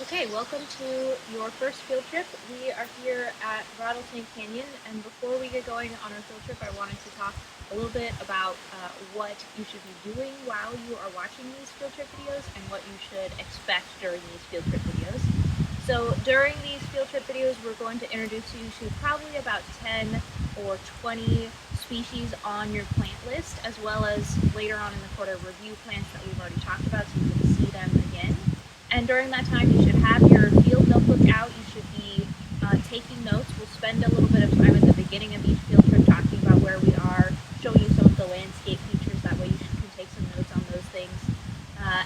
Okay, welcome to your first field trip. We are here at Rattlesnake Canyon, and before we get going on our field trip, I wanted to talk a little bit about what you should be doing while you are watching these field trip videos and what you should expect during these field trip videos. So during these field trip videos, we're going to introduce you to probably about 10 or 20 species on your plant list, as well as later on in the quarter review plants that we've already talked about so you can see them again. And during that time, you should have your field notebook out. You should be taking notes. We'll spend a little bit of time at the beginning of each field trip talking about where we are, showing you some of the landscape features. That way you can take some notes on those things.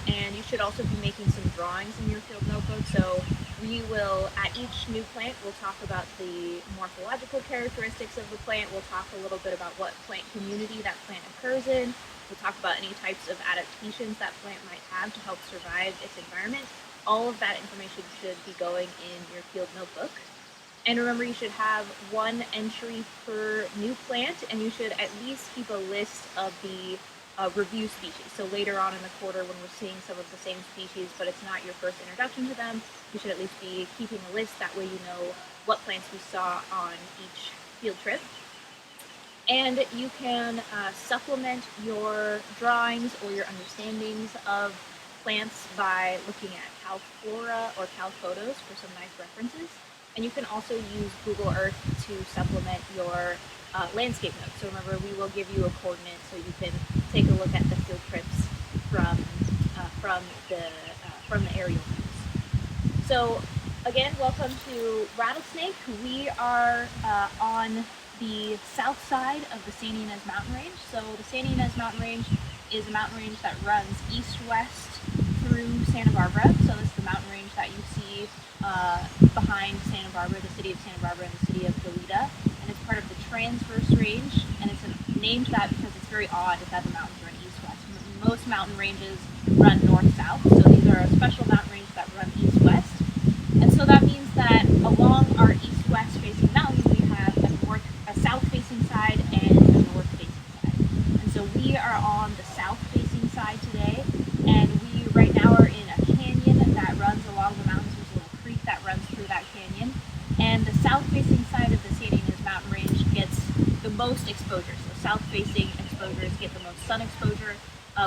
And you should also be making some drawings in your field notebook. So we will, at each new plant, we'll talk about the morphological characteristics of the plant. We'll talk a little bit about what plant community that plant occurs in. We'll talk about any types of adaptations that plant might have to help survive its environment. All of that information should be going in your field notebook. And remember, you should have one entry per new plant, and you should at least keep a list of the review species. So later on in the quarter, when we're seeing some of the same species, but it's not your first introduction to them, you should at least be keeping a list. That way you know what plants we saw on each field trip. And you can supplement your drawings or your understandings of plants by looking at CalFlora or CalPhotos for some nice references. And you can also use Google Earth to supplement your landscape notes. So remember, we will give you a coordinate so you can take a look at the field trips from the aerial views. So again, welcome to Rattlesnake. We are on the south side of the Santa Ynez Mountain Range. So the Santa Ynez Mountain Range is a mountain range that runs east-west through Santa Barbara. So this is the mountain range that you see behind Santa Barbara, the city of Santa Barbara and the city of Goleta. And it's part of the Transverse Range, and it's named that because it's very odd that the mountains run east-west. Most mountain ranges run north-south, so these are a special mountain range that run east-west. And so that means that along our east-west facing mountains, we have a south-facing side and a north-facing side. And so we are on the south-facing side today, and we right now are in a canyon that runs along the mountains. There's a little creek that runs through that canyon. And the south-facing side of the Santa Ynez Mountain Range gets the most exposure. So south-facing exposures get the most sun exposure,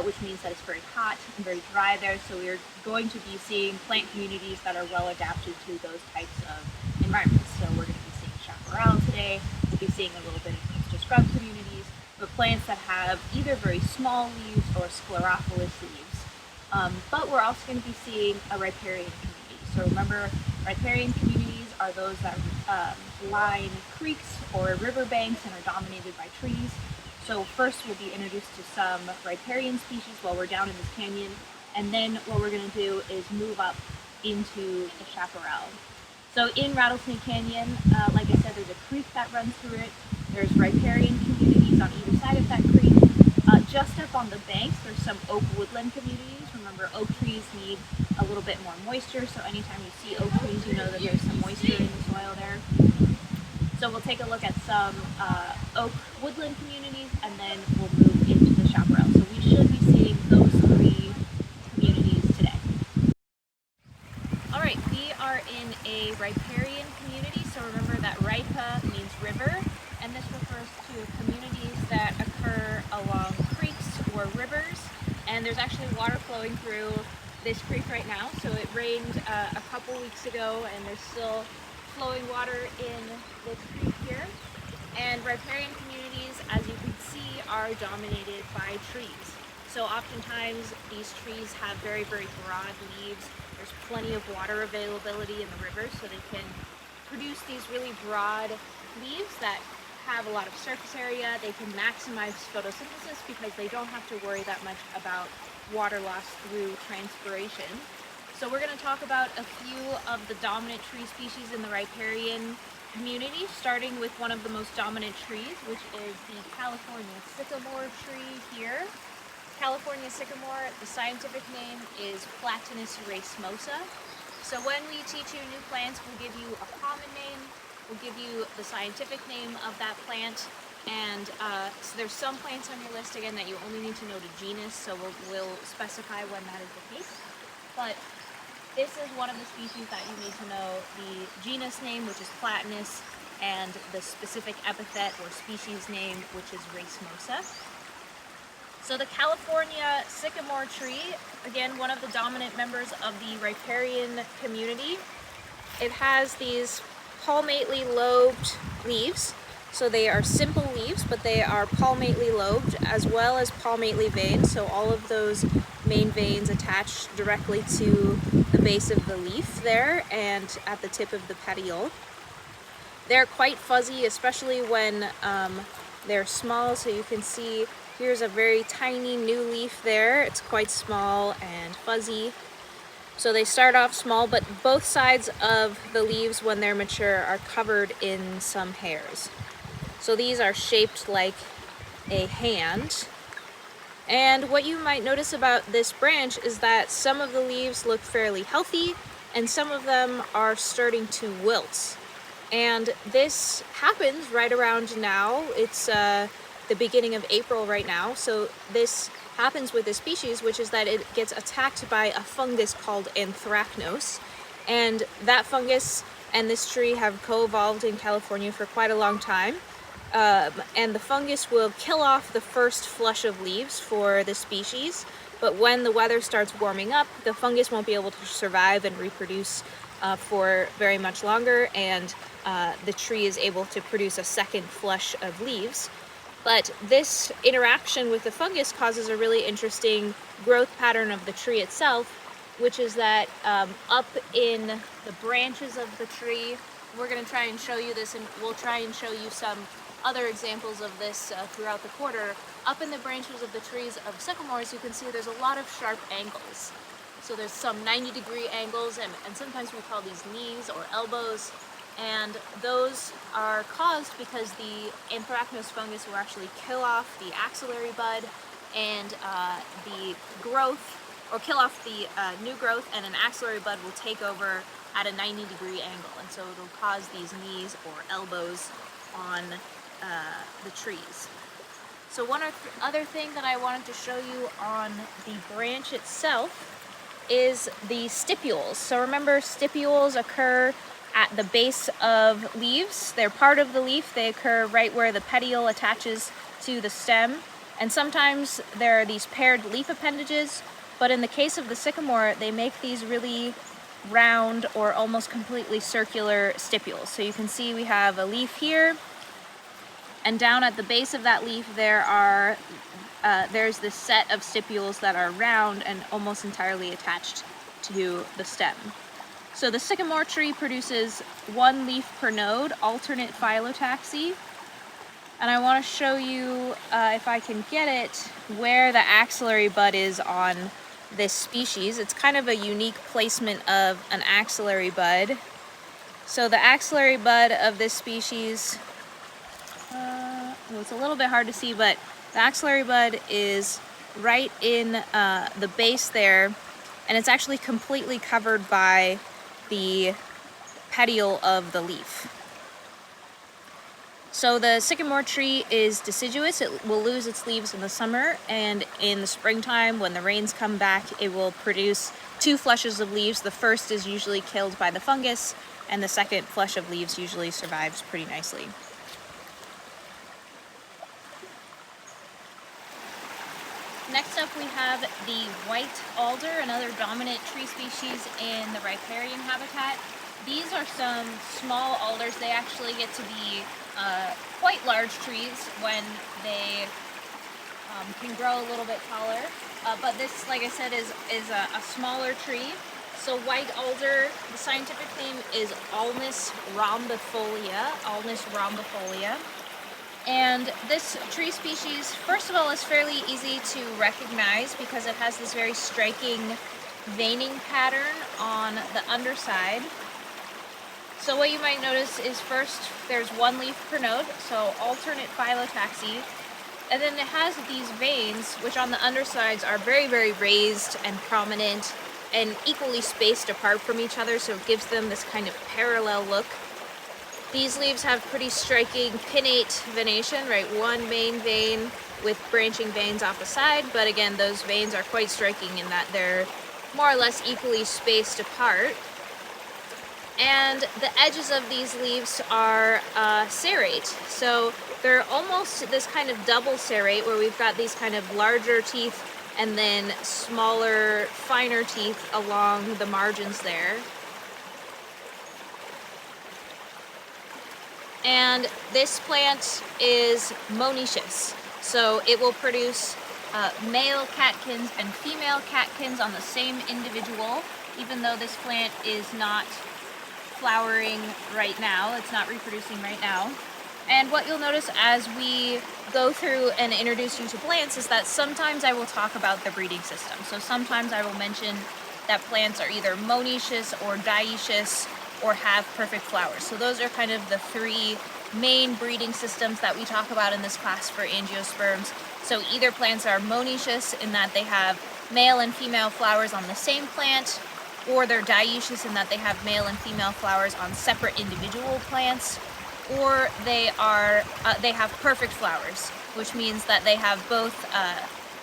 which means that it's very hot and very dry there. So we're going to be seeing plant communities that are well adapted to those types of environments. So we're going to be seeing chaparral today. We'll be seeing a little bit of coastal scrub communities, but plants that have either very small leaves or sclerophyllous leaves. But we're also going to be seeing a riparian community. So remember, riparian communities are those that line creeks or riverbanks and are dominated by trees. So first we'll be introduced to some riparian species while we're down in this canyon, and then what we're going to do is move up into the chaparral. So in Rattlesnake Canyon, like I said, there's a creek that runs through it. There's riparian communities on either side of that creek. Just up on the banks, there's some oak woodland communities. Remember, oak trees need a little bit more moisture, so anytime you see oak trees, you know that there's some moisture in the soil there. So we'll take a look at some oak woodland communities, and then we'll move into the chaparral. So we should be seeing those three communities today. All right, we are in a riparian community. So remember that ripa means river, and this refers to communities that occur along creeks or rivers. And there's actually water flowing through this creek right now. So it rained a couple weeks ago, and there's still flowing water in this creek here. And riparian communities, as you can see, are dominated by trees. So oftentimes these trees have very, very broad leaves. There's plenty of water availability in the rivers, so they can produce these really broad leaves that have a lot of surface area. They can maximize photosynthesis because they don't have to worry that much about water loss through transpiration. So we're going to talk about a few of the dominant tree species in the riparian community, starting with one of the most dominant trees, which is the California sycamore tree here. California sycamore, the scientific name is Platanus racemosa. So when we teach you new plants, we'll give you a common name, we'll give you the scientific name of that plant, and so there's some plants on your list, again, that you only need to know the genus, so we'll specify when that is the case. But This is one of the species that you need to know the genus name, which is Platanus, and the specific epithet or species name, which is racemosa. So the California sycamore tree, again, one of the dominant members of the riparian community. It has these palmately lobed leaves. So they are simple leaves, but they are palmately lobed as well as palmately veined. So all of those main veins attach directly to the base of the leaf there and at the tip of the petiole. They're quite fuzzy, especially when they're small. So you can see here's a very tiny new leaf there. It's quite small and fuzzy. So they start off small, but both sides of the leaves when they're mature are covered in some hairs. So these are shaped like a hand. And what you might notice about this branch is that some of the leaves look fairly healthy and some of them are starting to wilt. And this happens right around now. It's the beginning of April right now. So this happens with this species, which is that it gets attacked by a fungus called anthracnose. And that fungus and this tree have co-evolved in California for quite a long time. And the fungus will kill off the first flush of leaves for the species, but when the weather starts warming up, the fungus won't be able to survive and reproduce for very much longer, and the tree is able to produce a second flush of leaves. But this interaction with the fungus causes a really interesting growth pattern of the tree itself, which is that up in the branches of the tree, we're going to try and show you this, and we'll try and show you some other examples of this throughout the quarter. Up in the branches of the trees of sycamores, you can see there's a lot of sharp angles. So there's some 90-degree angles, and sometimes we call these knees or elbows, and those are caused because the anthracnose fungus will actually kill off the axillary bud and the growth, or kill off the new growth, and an axillary bud will take over at a 90-degree angle, and so it'll cause these knees or elbows on the trees. So one other thing that I wanted to show you on the branch itself is the stipules. So remember, stipules occur at the base of leaves. They're part of the leaf. They occur right where the petiole attaches to the stem. And sometimes there are these paired leaf appendages, but in the case of the sycamore, they make these really round or almost completely circular stipules. So you can see we have a leaf here, and down at the base of that leaf there's this set of stipules that are round and almost entirely attached to the stem. So the sycamore tree produces one leaf per node, alternate phyllotaxy. And I want to show you, if I can get it, where the axillary bud is on this species. It's kind of a unique placement of an axillary bud. So the axillary bud of this species, it's a little bit hard to see, but the axillary bud is right in the base there, and it's actually completely covered by the petiole of the leaf. So the sycamore tree is deciduous. It will lose its leaves in the summer, and in the springtime when the rains come back, it will produce two flushes of leaves. The first is usually killed by the fungus, and the second flush of leaves usually survives pretty nicely. Next up we have the white alder, another dominant tree species in the riparian habitat. These are some small alders. They actually get to be quite large trees when they can grow a little bit taller. But this, like I said, is a smaller tree. So white alder, the scientific name is Alnus rhombifolia. Alnus rhombifolia. And this tree species, first of all, is fairly easy to recognize because it has this very striking veining pattern on the underside. So what you might notice is first there's one leaf per node, so alternate phyllotaxy, and then it has these veins which on the undersides are very, very raised and prominent and equally spaced apart from each other, so it gives them this kind of parallel look. These leaves have pretty striking pinnate venation, right? One main vein with branching veins off the side, but again, those veins are quite striking in that they're more or less equally spaced apart. And the edges of these leaves are serrate. So they're almost this kind of double serrate where we've got these kind of larger teeth and then smaller, finer teeth along the margins there. And this plant is monoecious, so it will produce male catkins and female catkins on the same individual, even though this plant is not flowering right now, it's not reproducing right now. And what you'll notice as we go through and introduce you to plants is that sometimes I will talk about the breeding system. So sometimes I will mention that plants are either monoecious or dioecious or have perfect flowers. So those are kind of the three main breeding systems that we talk about in this class for angiosperms. So either plants are monoecious in that they have male and female flowers on the same plant, or they're dioecious in that they have male and female flowers on separate individual plants, or they have perfect flowers, which means that they have both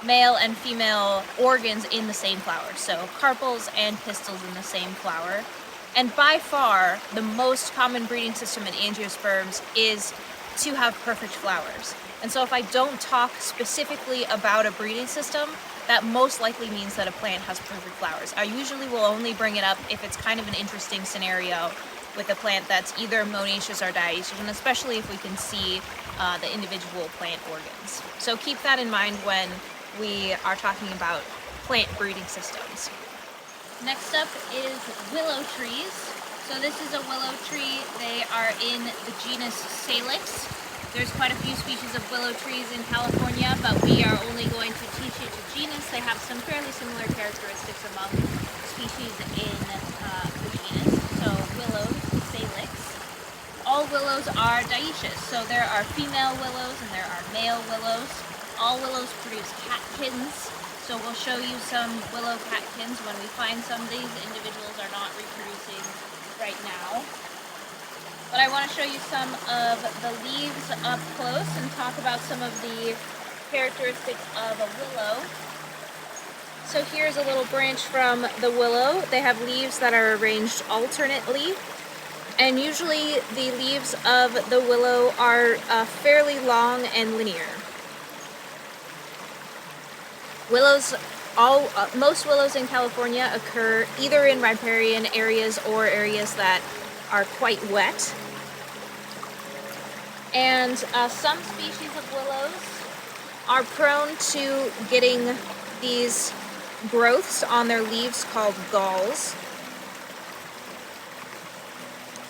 male and female organs in the same flower, so carpels and pistils in the same flower. And by far, the most common breeding system in angiosperms is to have perfect flowers. And so if I don't talk specifically about a breeding system, that most likely means that a plant has perfect flowers. I usually will only bring it up if it's kind of an interesting scenario with a plant that's either monoecious or dioecious, and especially if we can see the individual plant organs. So keep that in mind when we are talking about plant breeding systems. Next up is willow trees. So this is a willow tree. They are in the genus Salix. There's quite a few species of willow trees in California, but we are only going to teach you to genus. They have some fairly similar characteristics among species in the genus. So willows, Salix. All willows are dioecious. So there are female willows and there are male willows. All willows produce catkins. So we'll show you some willow catkins when we find some. These individuals are not reproducing right now. But I want to show you some of the leaves up close and talk about some of the characteristics of a willow. So here's a little branch from the willow. They have leaves that are arranged alternately. And usually the leaves of the willow are fairly long and linear. Willows, most willows in California occur either in riparian areas or areas that are quite wet. And some species of willows are prone to getting these growths on their leaves called galls.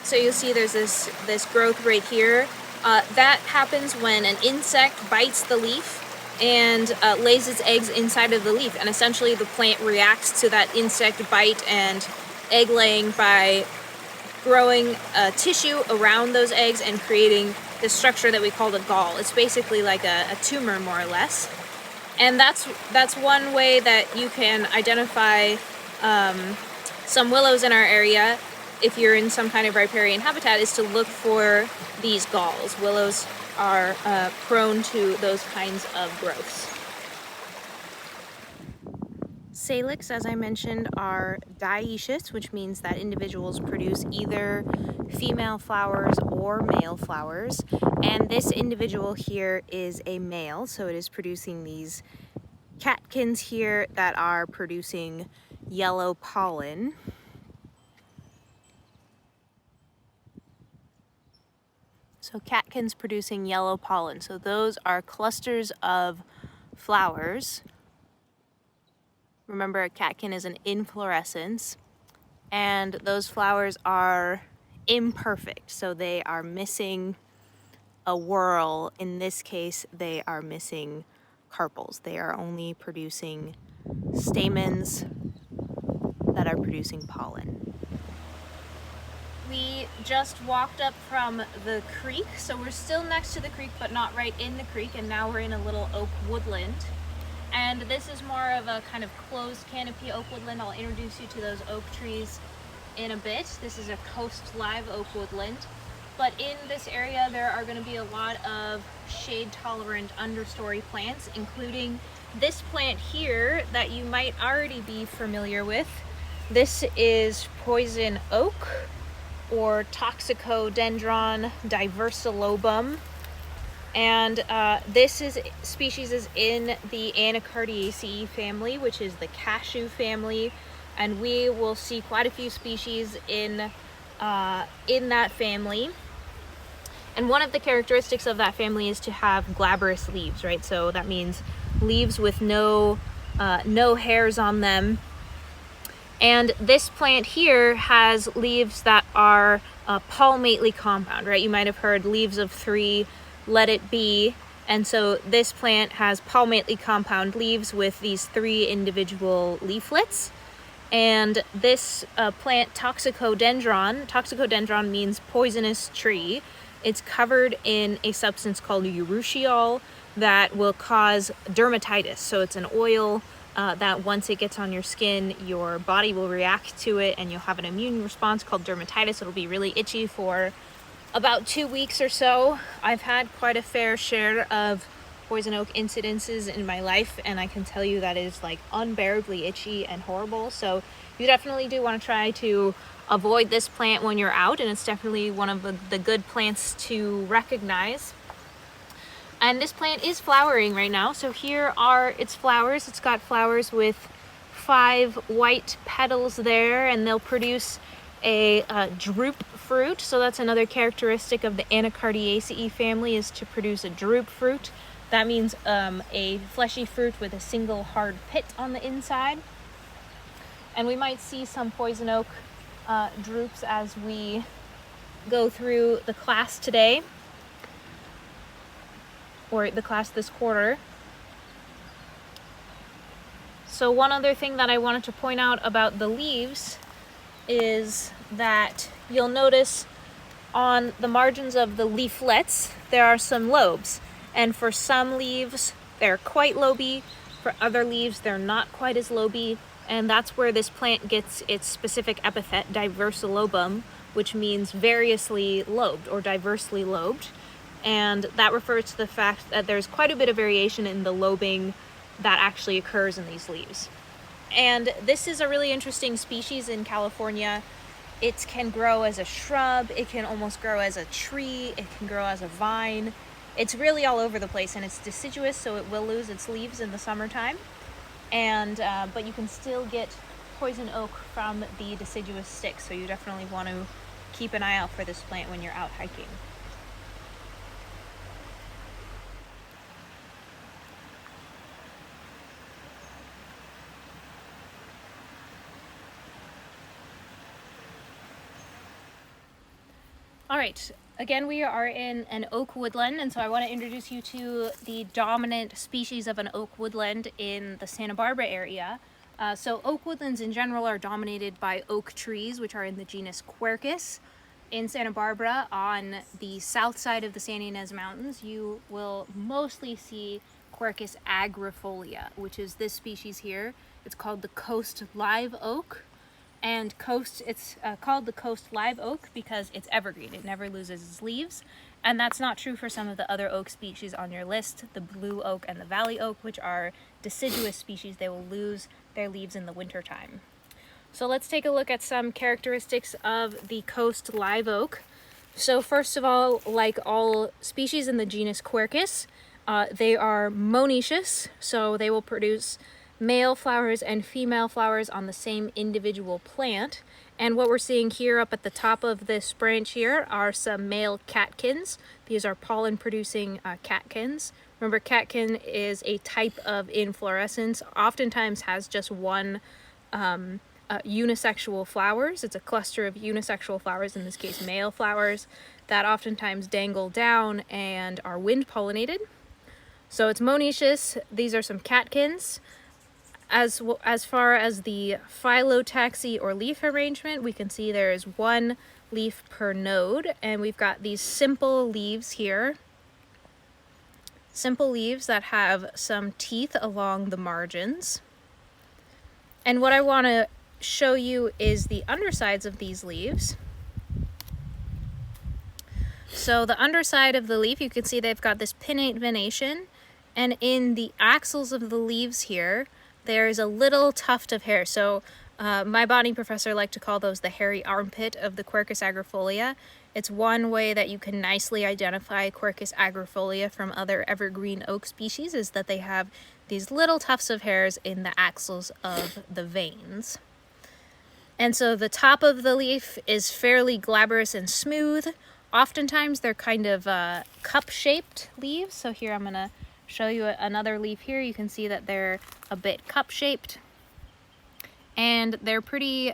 So you'll see there's this growth right here. That happens when an insect bites the leaf and lays its eggs inside of the leaf, and essentially the plant reacts to that insect bite and egg laying by growing tissue around those eggs and creating this structure that we call the gall. It's basically like a tumor, more or less. And that's one way that you can identify some willows in our area if you're in some kind of riparian habitat, is to look for these galls. Willows are prone to those kinds of growths. Salix, as I mentioned, are dioecious, which means that individuals produce either female flowers or male flowers. And this individual here is a male, so it is producing these catkins here that are producing yellow pollen. So catkins producing yellow pollen. So those are clusters of flowers. Remember, a catkin is an inflorescence, and those flowers are imperfect. So they are missing a whorl. In this case, they are missing carpels. They are only producing stamens that are producing pollen. We just walked up from the creek, so we're still next to the creek but not right in the creek, and now we're in a little oak woodland. And this is more of a kind of closed canopy oak woodland. I'll introduce you to those oak trees in a bit. This is a coast live oak woodland. But in this area there are going to be a lot of shade tolerant understory plants, including this plant here that you might already be familiar with, this is poison oak, or Toxicodendron diversilobum. And this species is in the Anacardiaceae family, which is the cashew family, and we will see quite a few species in that family. And one of the characteristics of that family is to have glabrous leaves, right? So that means leaves with no hairs on them. And this plant here has leaves that are palmately compound, right? You might have heard leaves of 3, let it be. And so this plant has palmately compound leaves with these 3 individual leaflets. And this plant, Toxicodendron means poisonous tree. It's covered in a substance called urushiol that will cause dermatitis. So it's an oil that once it gets on your skin, your body will react to it and you'll have an immune response called dermatitis. It'll be really itchy for about 2 weeks or so. I've had quite a fair share of poison oak incidences in my life, and I can tell you that is like unbearably itchy and horrible. So you definitely do want to try to avoid this plant when you're out, and it's definitely one of the good plants to recognize. And this plant is flowering right now. So here are its flowers. It's got flowers with 5 white petals there, and they'll produce a drupe fruit. So that's another characteristic of the Anacardiaceae family, is to produce a drupe fruit. That means a fleshy fruit with a single hard pit on the inside. And we might see some poison oak drupes as we go through the class today, or the class this quarter. So one other thing that I wanted to point out about the leaves is that you'll notice on the margins of the leaflets there are some lobes, and for some leaves they're quite loby, for other leaves they're not quite as loby, and that's where this plant gets its specific epithet, diversilobum, which means variously lobed or diversely lobed. And that refers to the fact that there's quite a bit of variation in the lobing that actually occurs in these leaves. And this is a really interesting species in California. It can grow as a shrub, it can almost grow as a tree, it can grow as a vine. It's really all over the place, and it's deciduous, so it will lose its leaves in the summertime. And but you can still get poison oak from the deciduous sticks, so you definitely want to keep an eye out for this plant when you're out hiking. All right, again, we are in an oak woodland, and so I want to introduce you to the dominant species of an oak woodland in the Santa Barbara area. So oak woodlands in general are dominated by oak trees, which are in the genus Quercus. In Santa Barbara, on the south side of the San Ynez Mountains, you will mostly see Quercus agrifolia, which is this species here. It's called the coast live oak. And it's called the coast live oak because it's evergreen. It never loses its leaves. And that's not true for some of the other oak species on your list, the blue oak and the valley oak, which are deciduous species. They will lose their leaves in the wintertime. So let's take a look at some characteristics of the coast live oak. So first of all, like all species in the genus Quercus, they are monoecious, so they will produce male flowers and female flowers on the same individual plant. And what we're seeing here up at the top of this branch here are some male catkins. These are pollen-producing catkins. Remember, catkin is a type of inflorescence, oftentimes has just one unisexual flowers. It's a cluster of unisexual flowers, in this case male flowers, that oftentimes dangle down and are wind pollinated. So it's monoecious. These are some catkins. As far as the phyllotaxy or leaf arrangement, we can see there is one leaf per node, and we've got these simple leaves here. Simple leaves that have some teeth along the margins. And what I want to show you is the undersides of these leaves. So the underside of the leaf, you can see they've got this pinnate venation, And in the axils of the leaves here, there's a little tuft of hair. So my botany professor liked to call those the hairy armpit of the Quercus agrifolia. It's one way that you can nicely identify Quercus agrifolia from other evergreen oak species, is that they have these little tufts of hairs in the axils of the veins. And so the top of the leaf is fairly glabrous and smooth. Oftentimes they're kind of cup-shaped leaves. So here I'm gonna show you another leaf here. You can see that they're a bit cup-shaped, and they're pretty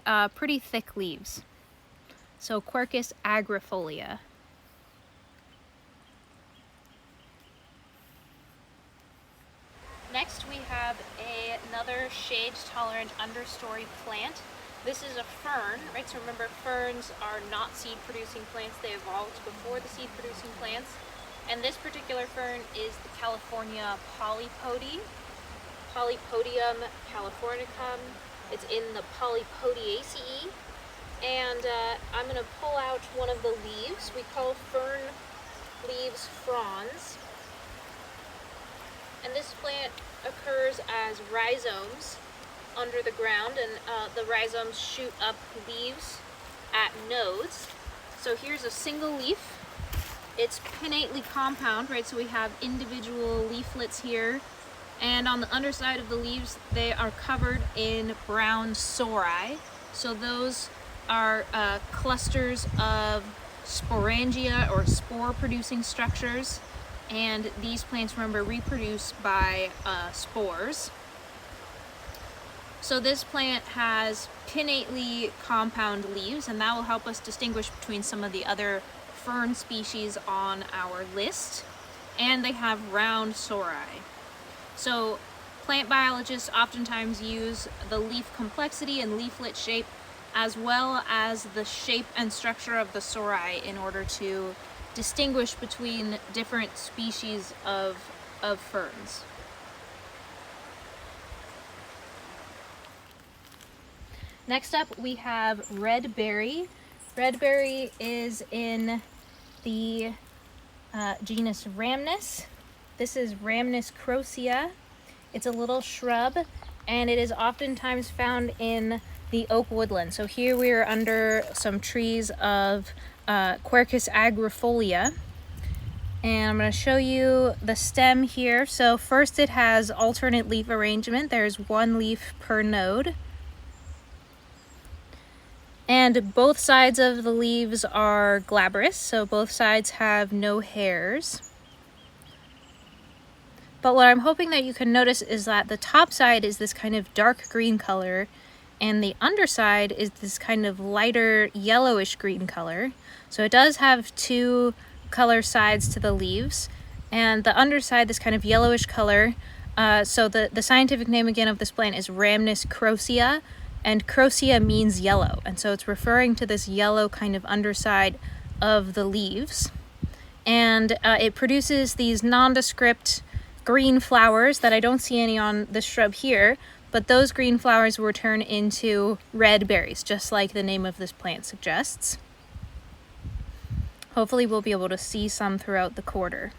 thick leaves. So Quercus agrifolia. Next we have another shade-tolerant understory plant. This is a fern, right? So remember, ferns are not seed-producing plants. They evolved before the seed-producing plants. And this particular fern is the California polypody, Polypodium californicum. It's in the Polypodiaceae. And I'm going to pull out one of the leaves. We call fern leaves fronds. And this plant occurs as rhizomes under the ground, and the rhizomes shoot up leaves at nodes. So here's a single leaf. It's pinnately compound, right? So we have individual leaflets here, and on the underside of the leaves, they are covered in brown sori. So those are clusters of sporangia or spore-producing structures, and these plants, remember, reproduce by spores. So this plant has pinnately compound leaves, and that will help us distinguish between some of the other fern species on our list. And they have round sori. So plant biologists oftentimes use the leaf complexity and leaflet shape, as well as the shape and structure of the sori, in order to distinguish between different species of ferns. Next up, we have red berry. Red berry is in the genus Rhamnus. This is Rhamnus crocea. It's a little shrub, and it is oftentimes found in the oak woodland. So here we are under some trees of Quercus agrifolia. And I'm going to show you the stem here. So first, it has alternate leaf arrangement. There's one leaf per node. And both sides of the leaves are glabrous, so both sides have no hairs. But what I'm hoping that you can notice is that the top side is this kind of dark green color, and the underside is this kind of lighter yellowish green color. So it does have two color sides to the leaves, and the underside, this kind of yellowish color. So the scientific name again of this plant is Rhamnus crocea, and crocea means yellow, and so it's referring to this yellow kind of underside of the leaves. And it produces these nondescript green flowers that I don't see any on this shrub here, but those green flowers will turn into red berries, just like the name of this plant suggests. Hopefully we'll be able to see some throughout the quarter.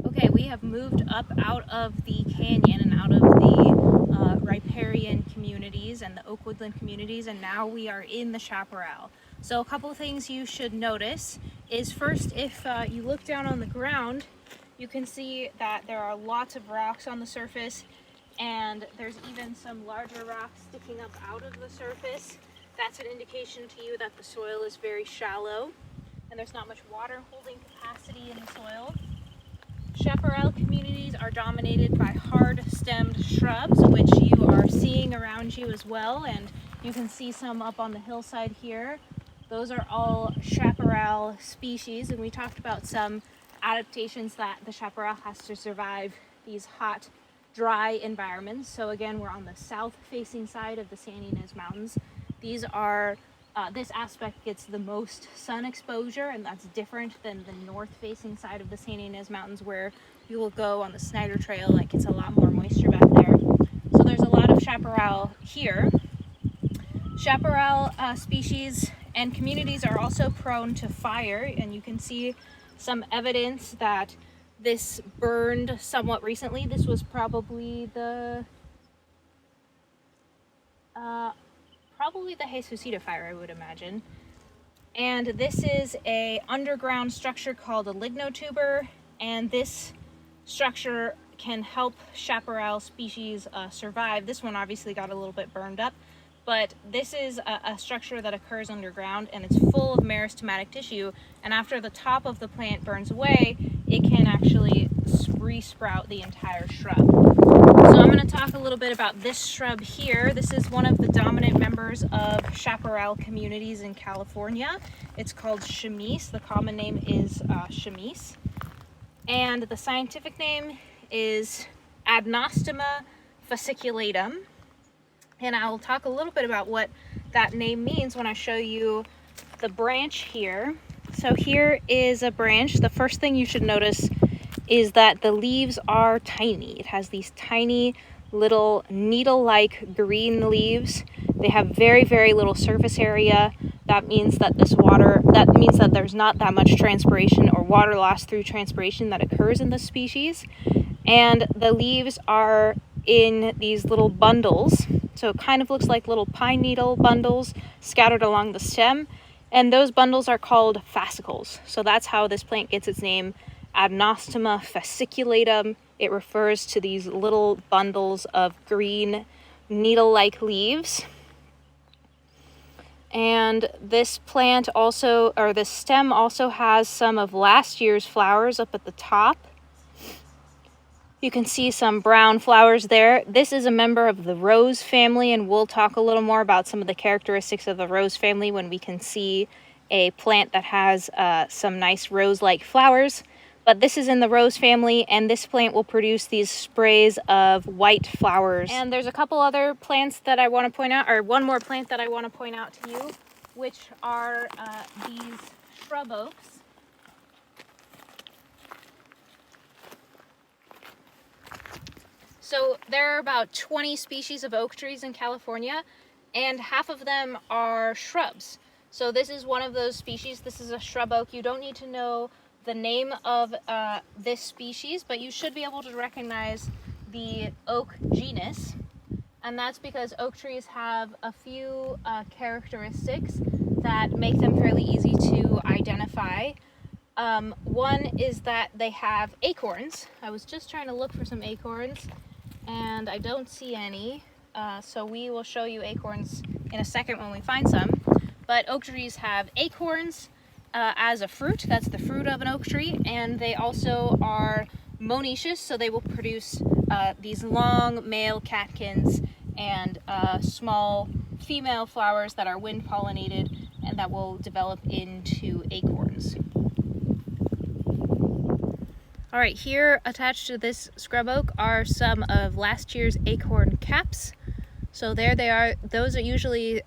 Okay, we have moved up out of the canyon and out of the riparian communities and the oak woodland communities, and now we are in the chaparral. So a couple of things you should notice is, first, if you look down on the ground, you can see that there are lots of rocks on the surface, and there's even some larger rocks sticking up out of the surface. That's an indication to you that the soil is very shallow and there's not much water holding capacity in the soil. Chaparral communities are dominated by hard-stemmed shrubs, which you are seeing around you as well, and you can see some up on the hillside here. Those are all chaparral species, and we talked about some adaptations that the chaparral has to survive these hot, dry environments. So again, we're on the south-facing side of the San Ynez Mountains. These are this aspect gets the most sun exposure, and that's different than the north-facing side of the San Ynez Mountains, where you will go on the Snyder Trail, like it's a lot more moisture back there. So there's a lot of chaparral here. Chaparral species and communities are also prone to fire, and you can see some evidence that this burned somewhat recently. This was probably the Jesucita fire, I would imagine. And this is a underground structure called a lignotuber, and this structure can help chaparral species survive. This one obviously got a little bit burned up, but this is a structure that occurs underground, and it's full of meristematic tissue, and after the top of the plant burns away, it can actually re-sprout the entire shrub. So I'm going to talk a little bit about this shrub here. This is one of the dominant members of chaparral communities in California. It's called chamise. The common name is chamise. And the scientific name is Adnostoma fasciculatum. And I'll talk a little bit about what that name means when I show you the branch here. So here is a branch. The first thing you should notice is that the leaves are tiny. It has these tiny little needle-like green leaves. They have very, very little surface area. That means that there's not that much transpiration or water loss through transpiration that occurs in this species. And the leaves are in these little bundles. So it kind of looks like little pine needle bundles scattered along the stem. And those bundles are called fascicles. So that's how this plant gets its name, Adnostoma fasciculatum. It refers to these little bundles of green needle-like leaves. And this plant also, or this stem also has some of last year's flowers up at the top. You can see some brown flowers there. This is a member of the rose family, and we'll talk a little more about some of the characteristics of the rose family when we can see a plant that has some nice rose-like flowers. But this is in the rose family, and this plant will produce these sprays of white flowers. And there's a couple other plants that I want to point out, or one more plant that I want to point out to you, which are these shrub oaks. So there are about 20 species of oak trees in California, and half of them are shrubs. So this is one of those species. This is a shrub oak. You don't need to know the name of this species, but you should be able to recognize the oak genus, and that's because oak trees have a few characteristics that make them fairly easy to identify. One is that they have acorns. I was just trying to look for some acorns, and I don't see any, so we will show you acorns in a second when we find some. But oak trees have acorns as a fruit. That's the fruit of an oak tree, and they also are monoecious, so they will produce these long male catkins and small female flowers that are wind pollinated and that will develop into acorns. All right, here attached to this scrub oak are some of last year's acorn caps. So there they are. Those are usually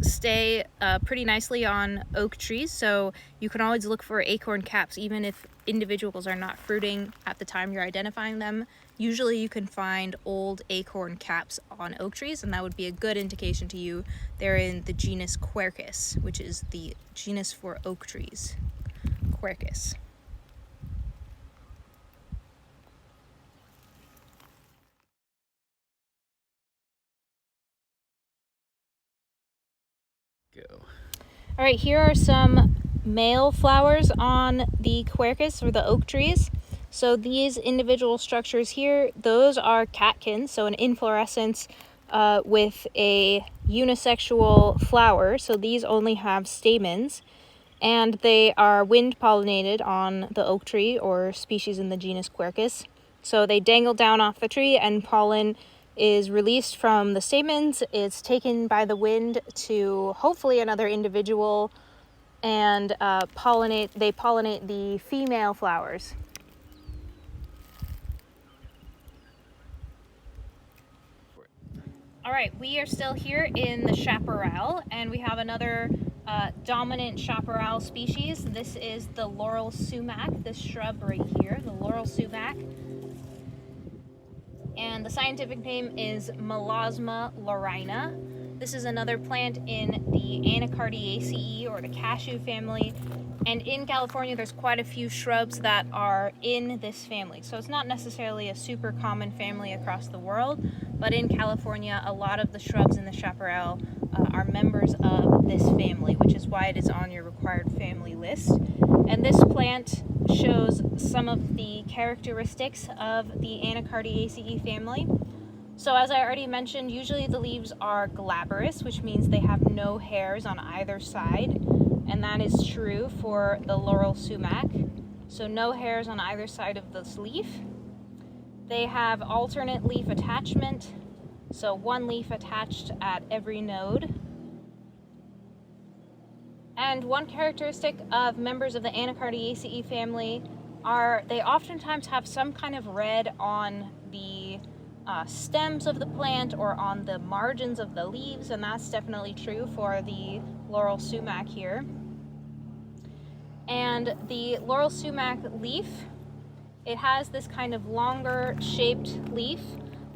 stay pretty nicely on oak trees, so you can always look for acorn caps even if individuals are not fruiting at the time you're identifying them. Usually you can find old acorn caps on oak trees, and that would be a good indication to you they're in the genus Quercus, which is the genus for oak trees. Quercus. Go. All right, here are some male flowers on the Quercus, or the oak trees. So these individual structures here, those are catkins, so an inflorescence with a unisexual flower. So these only have stamens, and they are wind pollinated on the oak tree, or species in the genus Quercus. So they dangle down off the tree, and pollen is released from the stamens. It's taken by the wind to hopefully another individual, and they pollinate the female flowers. All right, we are still here in the chaparral, and we have another dominant chaparral species. This is the laurel sumac, this shrub right here, the laurel sumac. And the scientific name is Melasma laurina. This is another plant in the Anacardiaceae, or the cashew family. And in California, there's quite a few shrubs that are in this family. So it's not necessarily a super common family across the world, but in California, a lot of the shrubs in the chaparral are members of this family, which is why it is on your required family list. And this plant shows some of the characteristics of the Anacardiaceae family. So as I already mentioned, usually the leaves are glabrous, which means they have no hairs on either side. And that is true for the laurel sumac. So no hairs on either side of this leaf. They have alternate leaf attachment. So one leaf attached at every node. And one characteristic of members of the Anacardiaceae family are they oftentimes have some kind of red on the stems of the plant or on the margins of the leaves, and that's definitely true for the laurel sumac here. And the laurel sumac leaf, it has this kind of longer shaped leaf,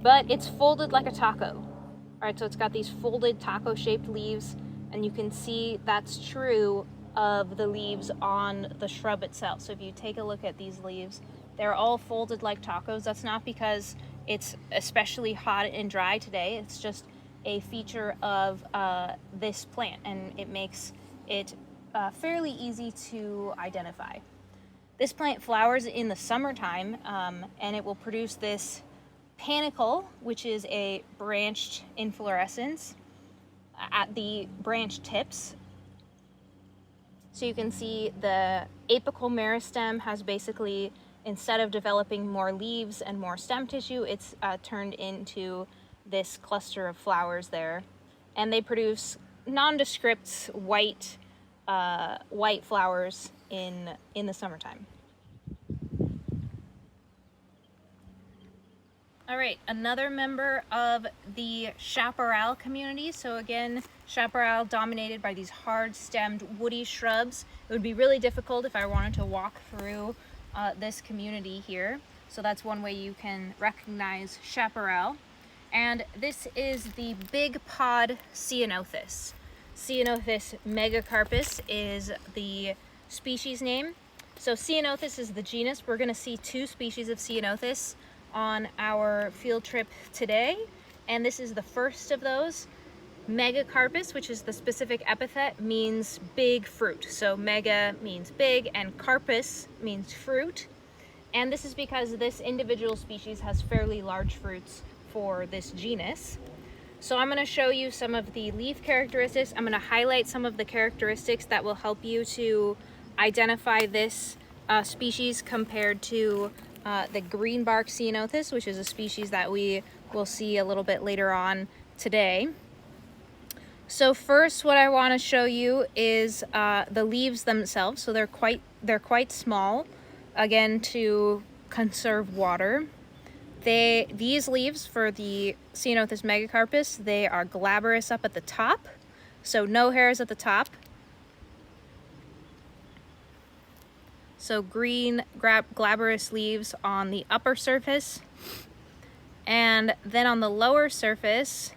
but it's folded like a taco. All right, so it's got these folded taco shaped leaves, and you can see that's true of the leaves on the shrub itself. So if you take a look at these leaves, they're all folded like tacos. That's not because it's especially hot and dry today. It's just a feature of this plant, and it makes it fairly easy to identify. This plant flowers in the summertime, and it will produce this panicle, which is a branched inflorescence at the branch tips. So you can see the apical meristem has basically, instead of developing more leaves and more stem tissue, it's turned into this cluster of flowers there. And they produce nondescript white flowers in the summertime. All right, another member of the chaparral community. So again, chaparral dominated by these hard-stemmed woody shrubs. It would be really difficult if I wanted to walk through this community here. So that's one way you can recognize chaparral. And this is the big pod ceanothus. Ceanothus megacarpus is the species name. So ceanothus is the genus. We're going to see two species of ceanothus on our field trip today, and this is the first of those. Megacarpus, which is the specific epithet, means big fruit. So mega means big and carpus means fruit, and this is because this individual species has fairly large fruits for this genus. So I'm going to show you some of the leaf characteristics. I'm going to highlight some of the characteristics that will help you to identify this species compared to the greenbark ceanothus, which is a species that we will see a little bit later on today. So first, what I want to show you is the leaves themselves. So they're quite small, again, to conserve water. These leaves for the Ceanothus megacarpus, they are glabrous up at the top, so no hairs at the top. So green glabrous leaves on the upper surface, and then on the lower surface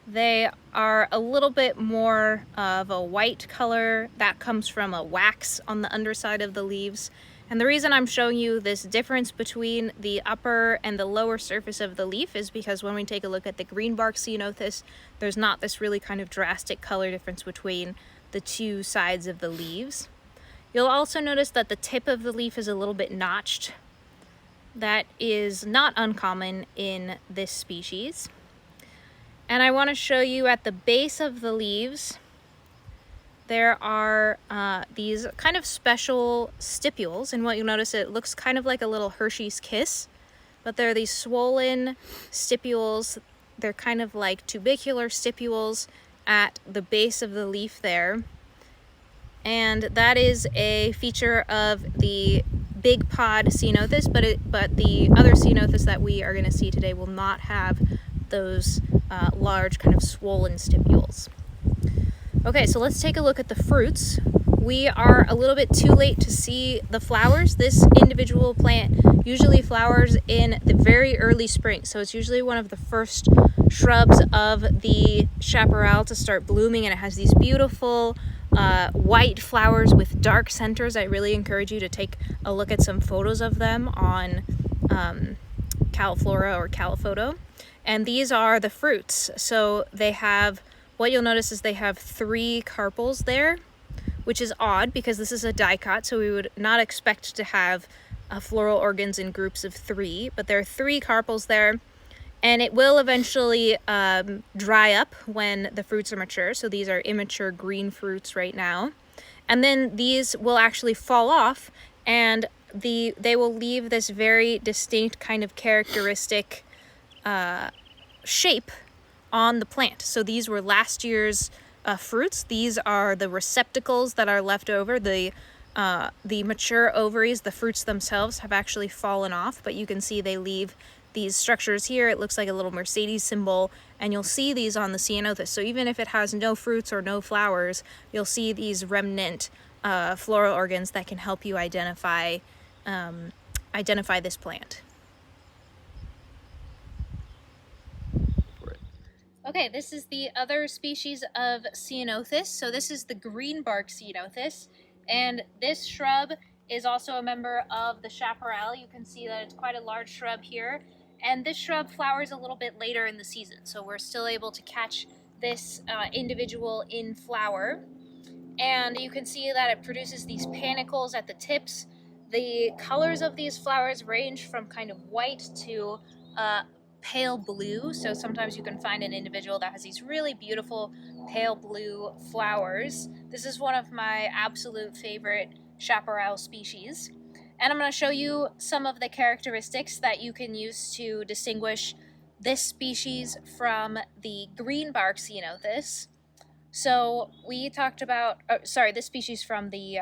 they are a little bit more of a white color that comes from a wax on the underside of the leaves. And the reason I'm showing you this difference between the upper and the lower surface of the leaf is because when we take a look at the greenbark ceanothus, there's not this really kind of drastic color difference between the two sides of the leaves. You'll also notice that the tip of the leaf is a little bit notched. That is not uncommon in this species. And I want to show you at the base of the leaves, there are these kind of special stipules. And what you'll notice, it looks kind of like a little Hershey's Kiss, but there are these swollen stipules. They're kind of like tubercular stipules at the base of the leaf there. And that is a feature of the big pod ceanothus, but the other ceanothus that we are going to see today will not have those large kind of swollen stipules. Okay, so let's take a look at the fruits. we are a little bit too late to see the flowers. This individual plant usually flowers in the very early spring, so it's usually one of the first shrubs of the chaparral to start blooming, and it has these beautiful white flowers with dark centers. I really encourage you to take a look at some photos of them on Calflora or Calphoto. And these are the fruits. So they have, what you'll notice is they have 3 carpels there, which is odd because this is a dicot, so we would not expect to have floral organs in groups of 3, but there are 3 carpels there, and it will eventually dry up when the fruits are mature. So these are immature green fruits right now. And then these will actually fall off, and they will leave this very distinct kind of characteristic shape on the plant. So these were last year's fruits. These are the receptacles that are left over. The mature ovaries, the fruits themselves, have actually fallen off, but you can see they leave these structures here. It looks like a little Mercedes symbol, and you'll see these on the ceanothus. So even if it has no fruits or no flowers, you'll see these remnant floral organs that can help you identify this plant. Okay, this is the other species of ceanothus. So this is the green bark ceanothus, and this shrub is also a member of the chaparral. You can see that it's quite a large shrub here, and this shrub flowers a little bit later in the season, so we're still able to catch this individual in flower. And you can see that it produces these panicles at the tips. The colors of these flowers range from kind of white to pale blue. So sometimes you can find an individual that has these really beautiful pale blue flowers. This is one of my absolute favorite chaparral species. And I'm going to show you some of the characteristics that you can use to distinguish this species from the green bark ceanothus. So we talked about, this species from the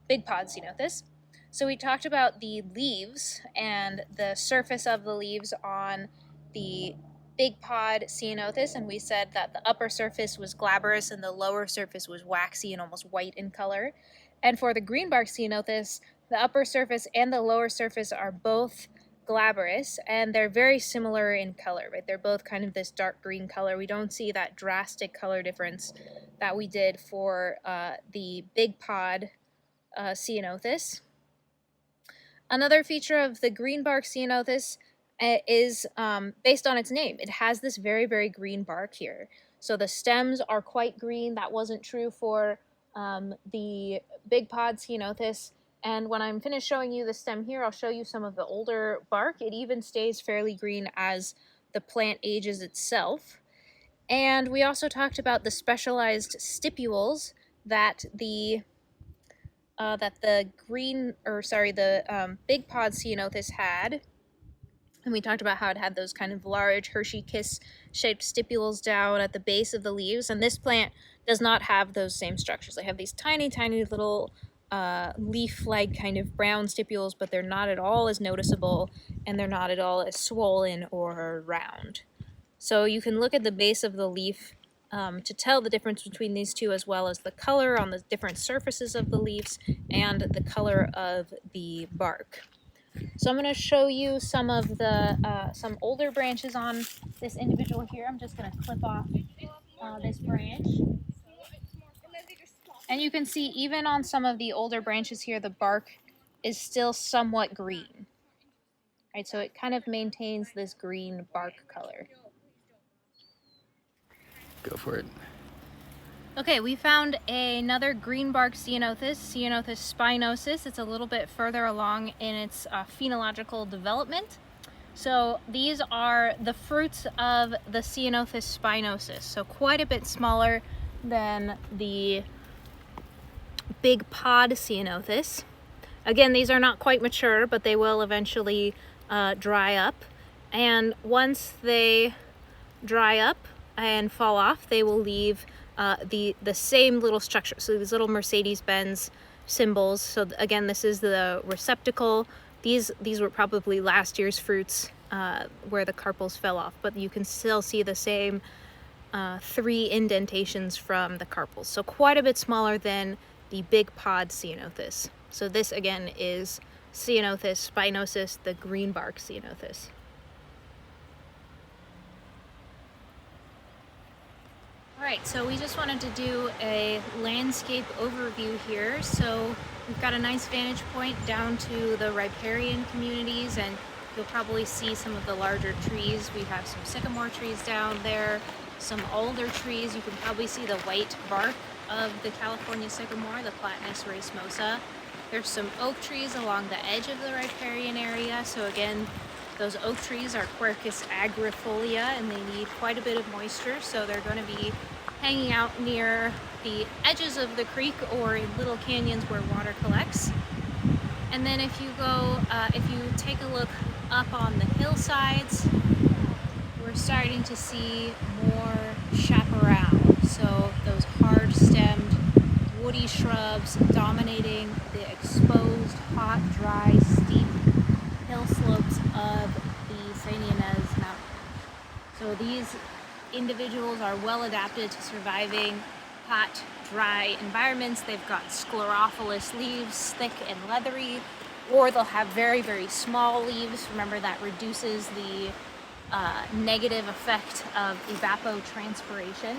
big pod ceanothus. So we talked about the leaves and the surface of the leaves on the big pod ceanothus, and we said that the upper surface was glabrous and the lower surface was waxy and almost white in color. And for the green bark ceanothus, the upper surface and the lower surface are both glabrous, and they're very similar in color, right? They're both kind of this dark green color. We don't see that drastic color difference that we did for the big pod ceanothus. Another feature of the green bark ceanothus is based on its name. It has this very, very green bark here. So the stems are quite green. That wasn't true for the big pod ceanothus. And when I'm finished showing you the stem here, I'll show you some of the older bark. It even stays fairly green as the plant ages itself. And we also talked about the specialized stipules that the big pod ceanothus had. And we talked about how it had those kind of large Hershey kiss shaped stipules down at the base of the leaves. And this plant does not have those same structures. They have these tiny, tiny little leaf-like kind of brown stipules, but they're not at all as noticeable, and they're not at all as swollen or round. So you can look at the base of the leaf to tell the difference between these two, as well as the color on the different surfaces of the leaves and the color of the bark. So I'm going to show you some of the some older branches on this individual here. I'm just going to clip off this branch. And you can see even on some of the older branches here, the bark is still somewhat green. Right, so it kind of maintains this green bark color. Go for it. Okay, we found another green bark ceanothus, Ceanothus spinosus. It's a little bit further along in its phenological development. So these are the fruits of the Ceanothus spinosus, so quite a bit smaller than the big pod ceanothus. Again, these are not quite mature, but they will eventually dry up. And once they dry up and fall off, they will leave the same little structure. So these little Mercedes-Benz symbols. So again, this is the receptacle. These were probably last year's fruits where the carpels fell off, but you can still see the same 3 indentations from the carpels. So quite a bit smaller than the big pod ceanothus. So this again is Ceanothus spinosus, the green bark ceanothus. Alright, so we just wanted to do a landscape overview here. So we've got a nice vantage point down to the riparian communities, and you'll probably see some of the larger trees. We have some sycamore trees down there, some alder trees. You can probably see the white bark of the California sycamore, the Platanus racemosa. There's some oak trees along the edge of the riparian area. So again, those oak trees are Quercus agrifolia, and they need quite a bit of moisture, so they're going to be hanging out near the edges of the creek or in little canyons where water collects. And then if you take a look up on the hillsides, we're starting to see more chaparral. So those hard-stemmed woody shrubs dominating the exposed, hot, dry, steep hill slopes of the San Ynez Mountain. So these individuals are well adapted to surviving hot, dry environments. They've got sclerophilous leaves, thick and leathery, or they'll have very, very small leaves. Remember, that reduces the negative effect of evapotranspiration.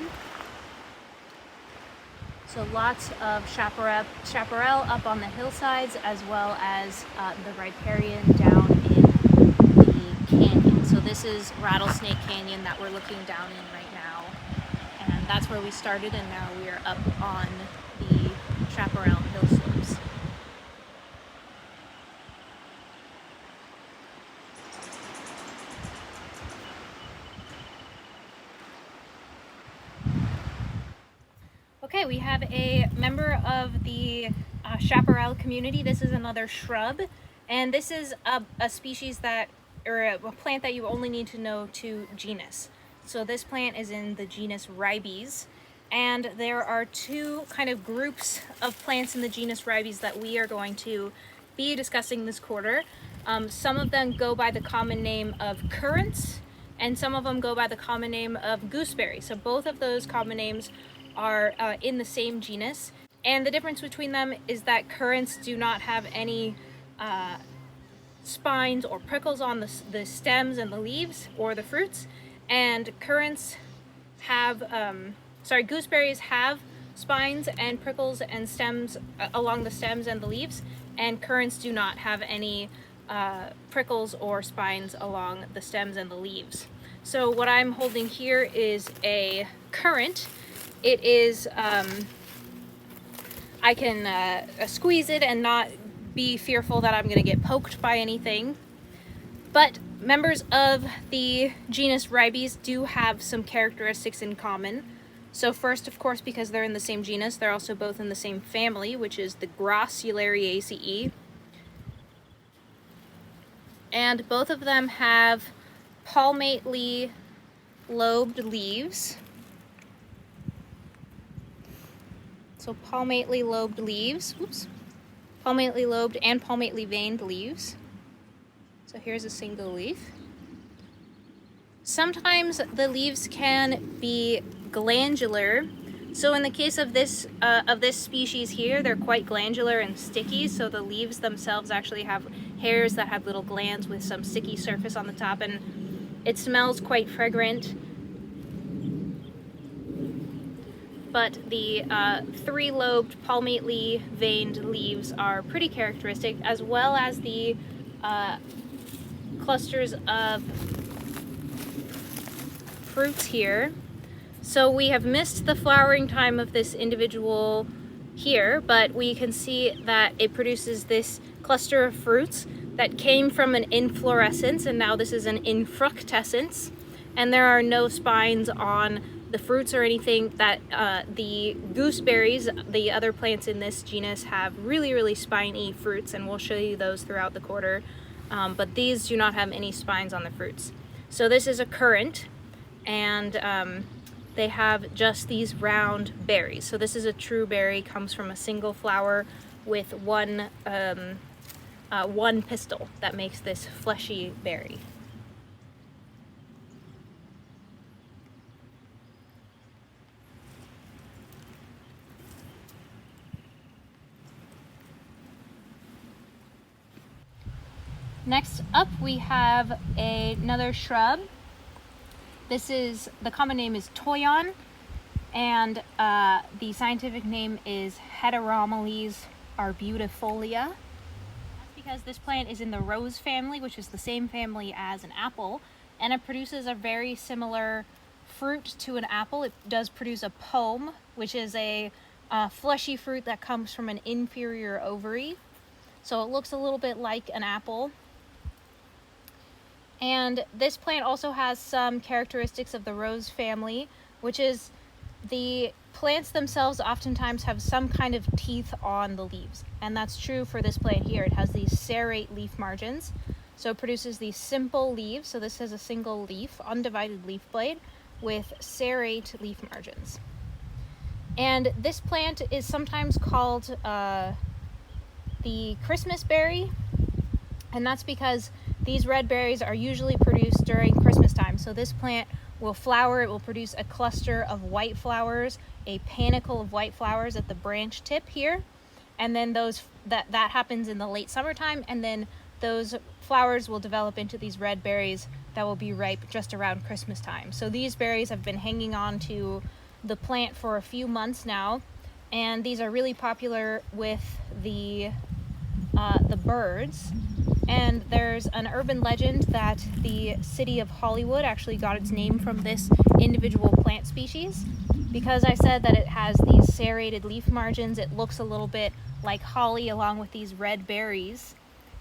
So lots of chaparral up on the hillsides, as well as the riparian down in the canyon. So this is Rattlesnake Canyon that we're looking down in right now. And that's where we started, and now we are up on the chaparral hill slopes. Okay, we have a member of the chaparral community. This is another shrub, and this is a species that, or a plant that you only need to know two genus. So this plant is in the genus Ribes, and there are two kind of groups of plants in the genus Ribes that we are going to be discussing this quarter. Some of them go by the common name of currants, and some of them go by the common name of gooseberry. So both of those common names are in the same genus, and the difference between them is that currants do not have any spines or prickles on the stems and the leaves or the fruits, and currants have gooseberries have spines and prickles and stems along the stems and the leaves, and currants do not have any prickles or spines along the stems and the leaves. So what I'm holding here is a currant. It is, I can squeeze it and not be fearful that I'm going to get poked by anything. But members of the genus Ribes do have some characteristics in common. So first, of course, because they're in the same genus, they're also both in the same family, which is the Grossulariaceae. And both of them have palmately lobed leaves. So palmately lobed leaves, palmately lobed and palmately veined leaves. So here's a single leaf. Sometimes the leaves can be glandular. So in the case of this species here, they're quite glandular and sticky. So the leaves themselves actually have hairs that have little glands with some sticky surface on the top, and it smells quite fragrant. But the three-lobed palmately veined leaves are pretty characteristic, as well as the clusters of fruits here. So we have missed the flowering time of this individual here, but we can see that it produces this cluster of fruits that came from an inflorescence, and now this is an infructescence, and there are no spines on the fruits or anything. That the gooseberries, the other plants in this genus, have really, really spiny fruits, and we'll show you those throughout the quarter, but these do not have any spines on the fruits. So this is a currant, and they have just these round berries. So this is a true berry, comes from a single flower with one pistil that makes this fleshy berry. Next up we have another shrub. The common name is toyon, and the scientific name is Heteromeles arbutifolia. That's because this plant is in the rose family, which is the same family as an apple, and it produces a very similar fruit to an apple. It does produce a pome, which is a fleshy fruit that comes from an inferior ovary. So it looks a little bit like an apple. And this plant also has some characteristics of the rose family, which is the plants themselves oftentimes have some kind of teeth on the leaves. And that's true for this plant here. It has these serrate leaf margins. So it produces these simple leaves. So this is a single leaf, undivided leaf blade with serrate leaf margins. And this plant is sometimes called the Christmas berry, and that's because these red berries are usually produced during Christmas time. So this plant will flower, it will produce a cluster of white flowers, a panicle of white flowers at the branch tip here, and then that happens in the late summertime, and then those flowers will develop into these red berries that will be ripe just around Christmas time. So these berries have been hanging on to the plant for a few months now, and these are really popular with the birds. And there's an urban legend that the city of Hollywood actually got its name from this individual plant species. Because I said that it has these serrated leaf margins, it looks a little bit like holly along with these red berries.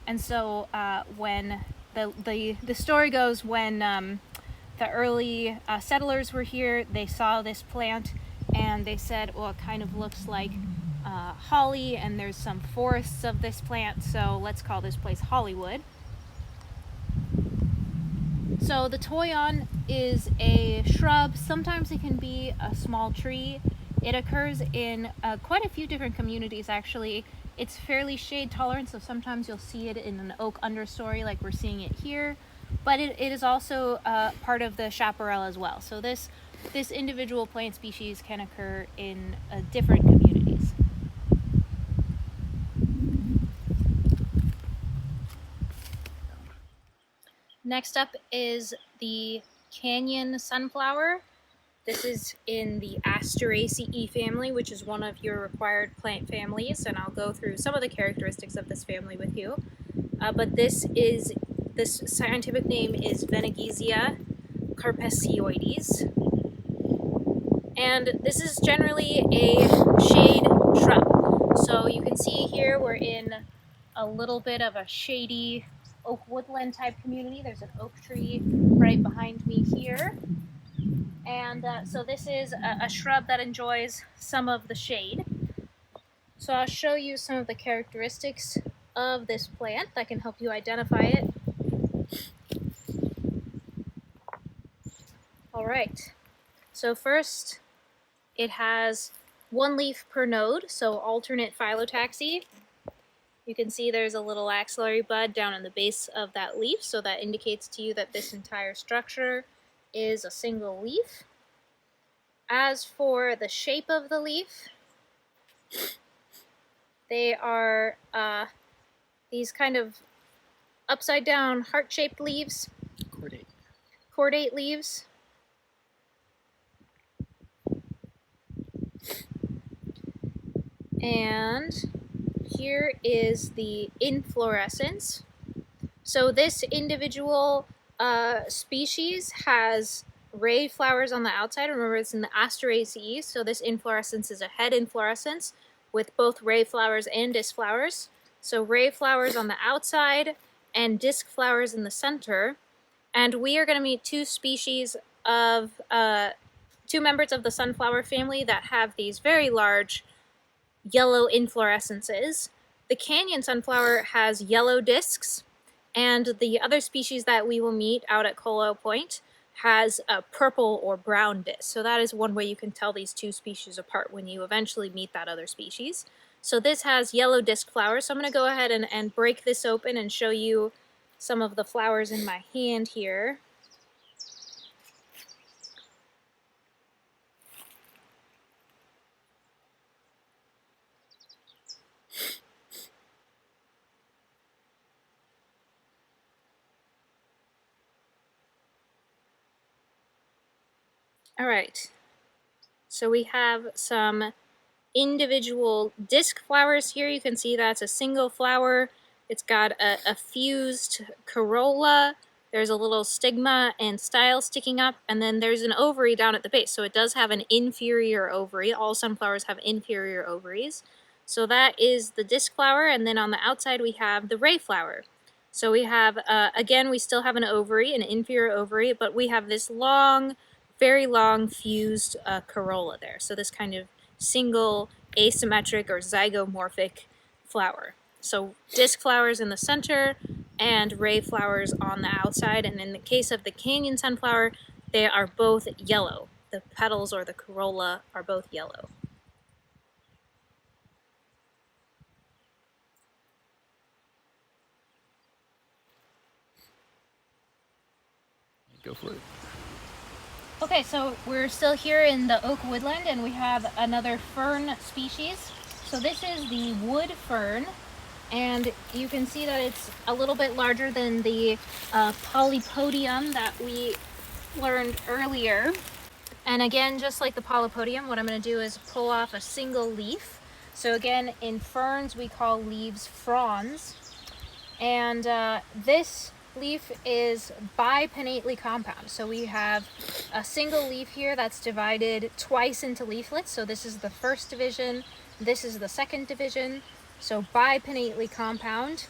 And so when the story goes, when the early settlers were here, they saw this plant and they said, well, it kind of looks like holly, and there's some forests of this plant, so let's call this place Hollywood. So the toyon is a shrub. Sometimes it can be a small tree. It occurs in quite a few different communities, actually. It's fairly shade tolerant, so sometimes you'll see it in an oak understory like we're seeing it here, but it is also part of the chaparral as well. So this individual plant species can occur in different communities. Next up is the canyon sunflower. This is in the Asteraceae family, which is one of your required plant families, and I'll go through some of the characteristics of this family with you. But this scientific name is Venegesia carpecioides, and this is generally a shade shrub. So you can see here we're in a little bit of a shady oak woodland type community. There's an oak tree right behind me here. And so this is a shrub that enjoys some of the shade. So I'll show you some of the characteristics of this plant that can help you identify it. All right, so first it has one leaf per node, so alternate phyllotaxy. You can see there's a little axillary bud down in the base of that leaf, so that indicates to you that this entire structure is a single leaf. As for the shape of the leaf, they are these kind of upside down heart-shaped leaves. Cordate leaves. And here is the inflorescence. So this individual species has ray flowers on the outside. Remember, it's in the Asteraceae, so this inflorescence is a head inflorescence with both ray flowers and disc flowers. So ray flowers on the outside and disc flowers in the center. And we are going to meet two species of, two members of the sunflower family that have these very large yellow inflorescences. The canyon sunflower has yellow discs, and the other species that we will meet out at Colo Point has a purple or brown disc. So that is one way you can tell these two species apart when you eventually meet that other species. So this has yellow disc flowers. So I'm going to go ahead and break this open and show you some of the flowers in my hand here. All right, so we have some individual disc flowers here. You can see that's a single flower. It's got a fused corolla. There's a little stigma and style sticking up, and then there's an ovary down at the base. So it does have an inferior ovary. All sunflowers have inferior ovaries. So that is the disc flower, and then on the outside we have the ray flower. So we have, again, we still have an ovary, an inferior ovary, but we have this long, very long fused corolla there. So this kind of single asymmetric or zygomorphic flower. So disc flowers in the center and ray flowers on the outside. And in the case of the canyon sunflower, they are both yellow. The petals or the corolla are both yellow. Go for it. Okay, so we're still here in the oak woodland and we have another fern species. So this is the wood fern, and you can see that it's a little bit larger than the polypodium that we learned earlier. And again, just like the polypodium, what I'm going to do is pull off a single leaf. So again, in ferns we call leaves fronds, and this leaf is bipinnately compound. So we have a single leaf here that's divided twice into leaflets. So this is the first division, this is the second division. So bipinnately compound.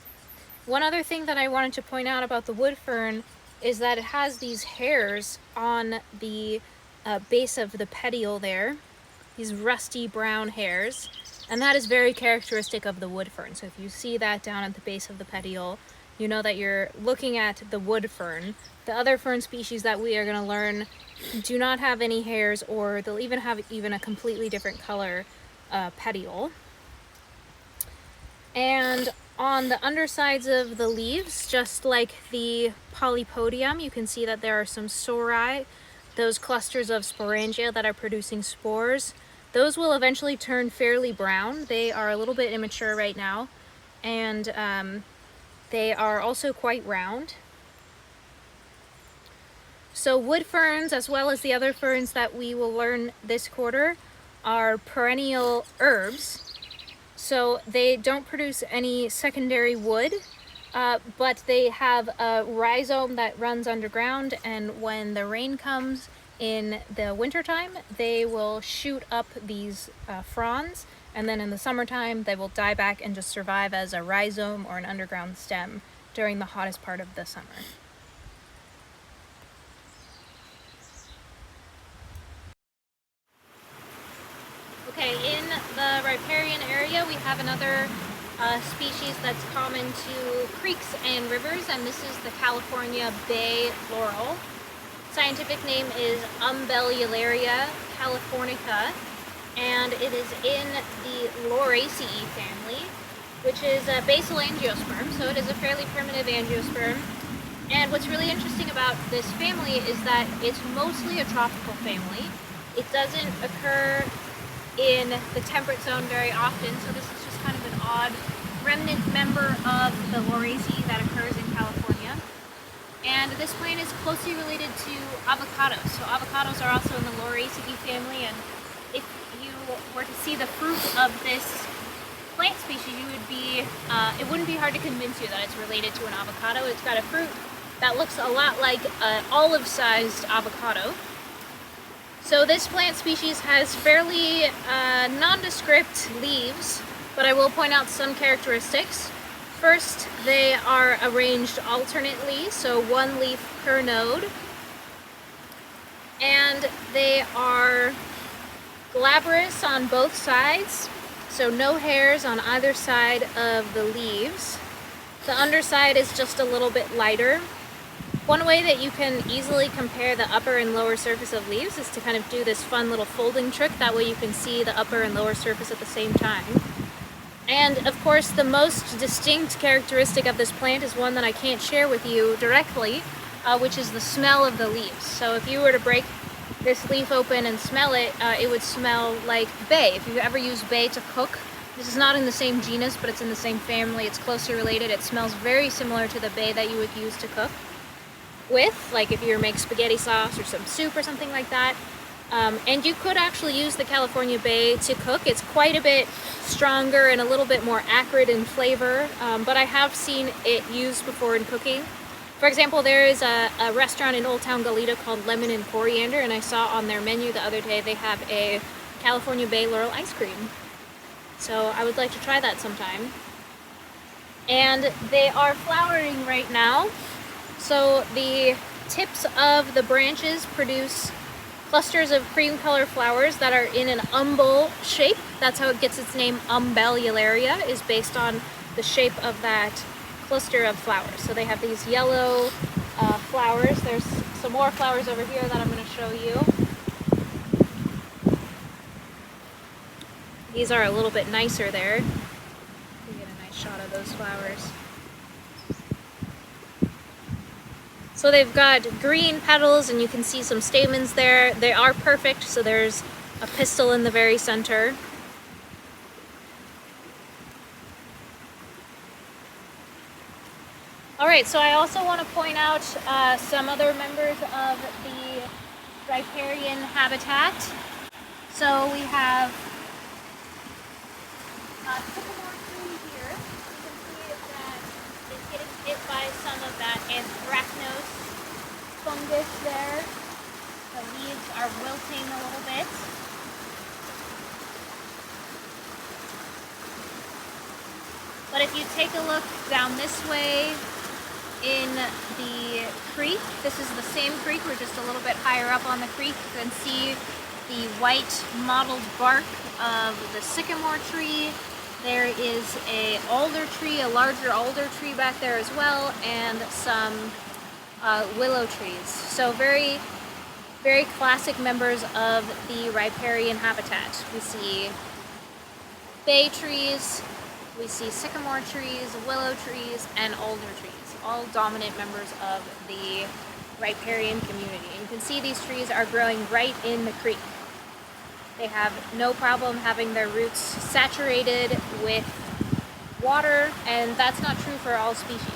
One other thing that I wanted to point out about the wood fern is that it has these hairs on the base of the petiole there, these rusty brown hairs, and that is very characteristic of the wood fern. So if you see that down at the base of the petiole, you know that you're looking at the wood fern. The other fern species that we are going to learn do not have any hairs, or they'll even have a completely different color petiole. And on the undersides of the leaves, just like the polypodium, you can see that there are some sori, those clusters of sporangia that are producing spores. Those will eventually turn fairly brown. They are a little bit immature right now, and they are also quite round. So wood ferns, as well as the other ferns that we will learn this quarter, are perennial herbs. So they don't produce any secondary wood, but they have a rhizome that runs underground, and when the rain comes in the wintertime, they will shoot up these fronds, and then in the summertime they will die back and just survive as a rhizome or an underground stem during the hottest part of the summer. Okay, in the riparian area we have another species that's common to creeks and rivers, and this is the California bay laurel. Scientific name is Umbellularia californica, and it is in the Lauraceae family, which is a basal angiosperm, so it is a fairly primitive angiosperm. And what's really interesting about this family is that it's mostly a tropical family. It doesn't occur in the temperate zone very often, so this is just kind of an odd remnant member of the Lauraceae that occurs in California. And this plant is closely related to avocados. So avocados are also in the Lauraceae family, and if you were to see the fruit of this plant species, you would be, it wouldn't be hard to convince you that it's related to an avocado. It's got a fruit that looks a lot like an olive-sized avocado. So this plant species has fairly nondescript leaves, but I will point out some characteristics. First, they are arranged alternately, so one leaf per node, and they are glabrous on both sides, so no hairs on either side of the leaves. The underside is just a little bit lighter. One way that you can easily compare the upper and lower surface of leaves is to kind of do this fun little folding trick. That way you can see the upper and lower surface at the same time. And of course, the most distinct characteristic of this plant is one that I can't share with you directly, which is the smell of the leaves. So if you were to break this leaf open and smell it, it would smell like bay. If you've ever used bay to cook, this is not in the same genus, but it's in the same family. It's closely related. It smells very similar to the bay that you would use to cook with, like if you were to make spaghetti sauce or some soup or something like that. And you could actually use the California Bay to cook. It's quite a bit stronger and a little bit more acrid in flavor, but I have seen it used before in cooking. For example, there is a restaurant in Old Town Goleta called Lemon and Coriander, and I saw on their menu the other day they have a California Bay Laurel ice cream. So I would like to try that sometime. And they are flowering right now. So the tips of the branches produce clusters of cream color flowers that are in an umbel shape. That's how it gets its name. Umbellularia is based on the shape of that cluster of flowers. So they have these yellow flowers. There's some more flowers over here that I'm going to show you. These are a little bit nicer there. You get a nice shot of those flowers. So they've got green petals and you can see some stamens there. They are perfect, so there's a pistil in the very center. Alright, so I also want to point out some other members of the riparian habitat. So we have sycamore tree here. You can see that it's getting hit by some of that anthracnose fungus there. The leaves are wilting a little bit. But if you take a look down this way in the creek, this is the same creek, we're just a little bit higher up on the creek. You can see the white mottled bark of the sycamore tree. There is a alder tree, a larger alder tree back there as well, and some willow trees. So very, very classic members of the riparian habitat. We see bay trees, we see sycamore trees, willow trees, and alder trees, all dominant members of the riparian community. And you can see these trees are growing right in the creek. They have no problem having their roots saturated with water, and that's not true for all species.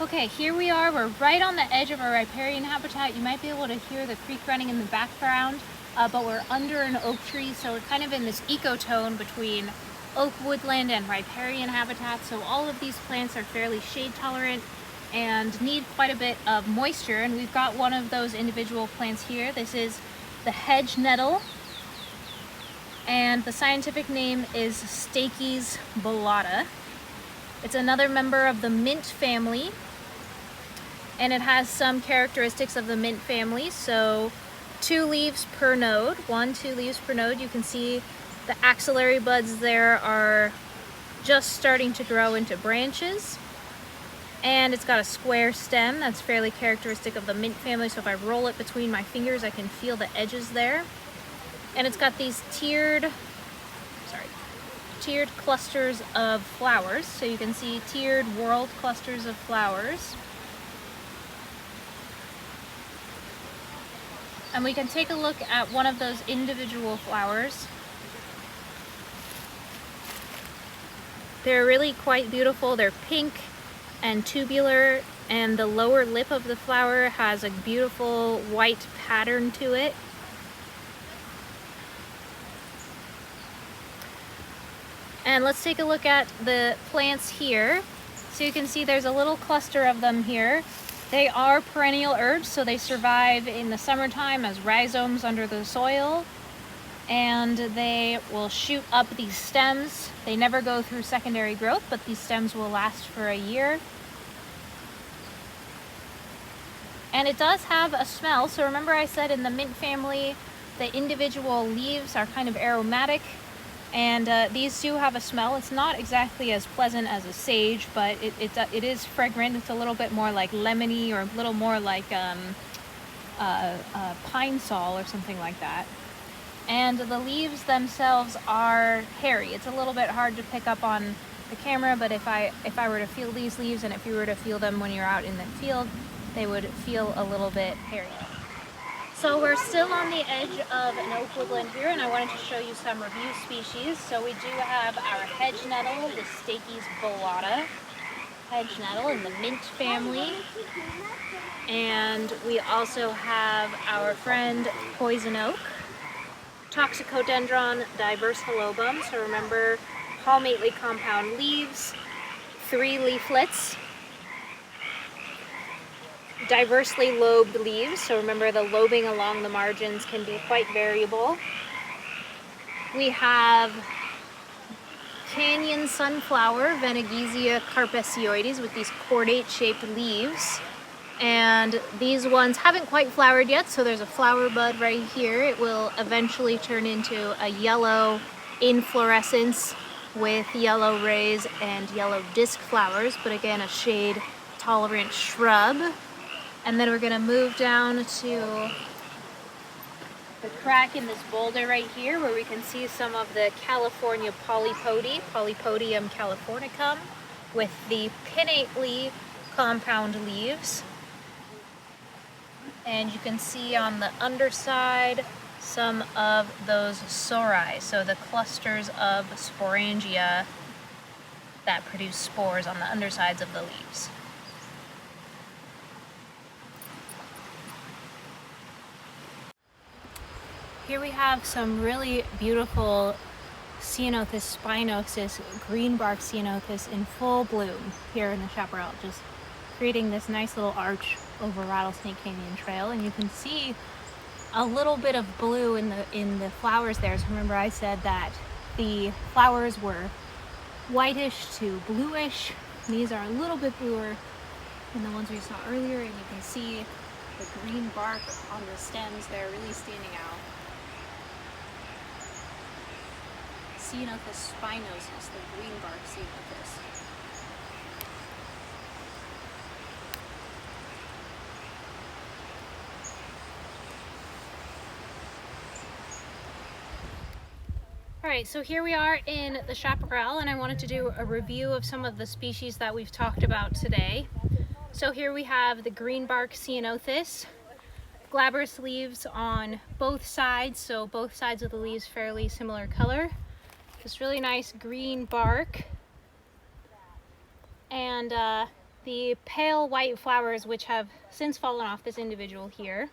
Okay, here we are. We're right on the edge of our riparian habitat. You might be able to hear the creek running in the background, but we're under an oak tree, so we're kind of in this ecotone between oak woodland and riparian habitat. So all of these plants are fairly shade tolerant and need quite a bit of moisture, and we've got one of those individual plants here. This is the hedge nettle, and the scientific name is Stachys ballata. It's another member of the mint family, and it has some characteristics of the mint family. So 2 leaves per node, 2 leaves per node. You can see the axillary buds there are just starting to grow into branches. And it's got a square stem that's fairly characteristic of the mint family. So if I roll it between my fingers, I can feel the edges there. And it's got these tiered clusters of flowers. So you can see tiered whorled clusters of flowers. And we can take a look at one of those individual flowers. They're really quite beautiful. They're pink and tubular, and the lower lip of the flower has a beautiful white pattern to it. And let's take a look at the plants here. So you can see there's a little cluster of them here. They are perennial herbs, so they survive in the summertime as rhizomes under the soil. And they will shoot up these stems. They never go through secondary growth, but these stems will last for a year. And it does have a smell. So remember I said in the mint family, the individual leaves are kind of aromatic. And these do have a smell. It's not exactly as pleasant as a sage, but it is fragrant. It's a little bit more like lemony, or a little more like pine sol or something like that. And the leaves themselves are hairy. It's a little bit hard to pick up on the camera, but if I were to feel these leaves, and if you were to feel them when you're out in the field, they would feel a little bit hairy. So we're still on the edge of an oak woodland here, and I wanted to show you some review species. So we do have our hedge nettle, the Stakey's volata hedge nettle in the mint family. And we also have our friend poison oak, Toxicodendron diversilobum. So remember, palmately compound leaves, 3 leaflets, diversely lobed leaves, so remember the lobing along the margins can be quite variable. We have canyon sunflower, Venegesia carpecioides, with these cordate shaped leaves. And these ones haven't quite flowered yet, so there's a flower bud right here. It will eventually turn into a yellow inflorescence with yellow rays and yellow disc flowers, but again a shade tolerant shrub. And then we're going to move down to the crack in this boulder right here where we can see some of the California Polypodium californicum with the pinnately compound leaves. And you can see on the underside some of those sori, so the clusters of sporangia that produce spores on the undersides of the leaves. Here we have some really beautiful Ceanothus spinosus, green bark Ceanothus in full bloom here in the chaparral, just creating this nice little arch over Rattlesnake Canyon Trail. And you can see a little bit of blue in the flowers there. So remember I said that the flowers were whitish to bluish. These are a little bit bluer than the ones we saw earlier, and you can see the green bark on the stems there really standing out. Ceanothus spinosus, the green bark Ceanothus. Alright, so here we are in the chaparral, and I wanted to do a review of some of the species that we've talked about today. So here we have the green bark Ceanothus, glabrous leaves on both sides, so both sides of the leaves fairly similar color. This really nice green bark, and the pale white flowers which have since fallen off this individual here.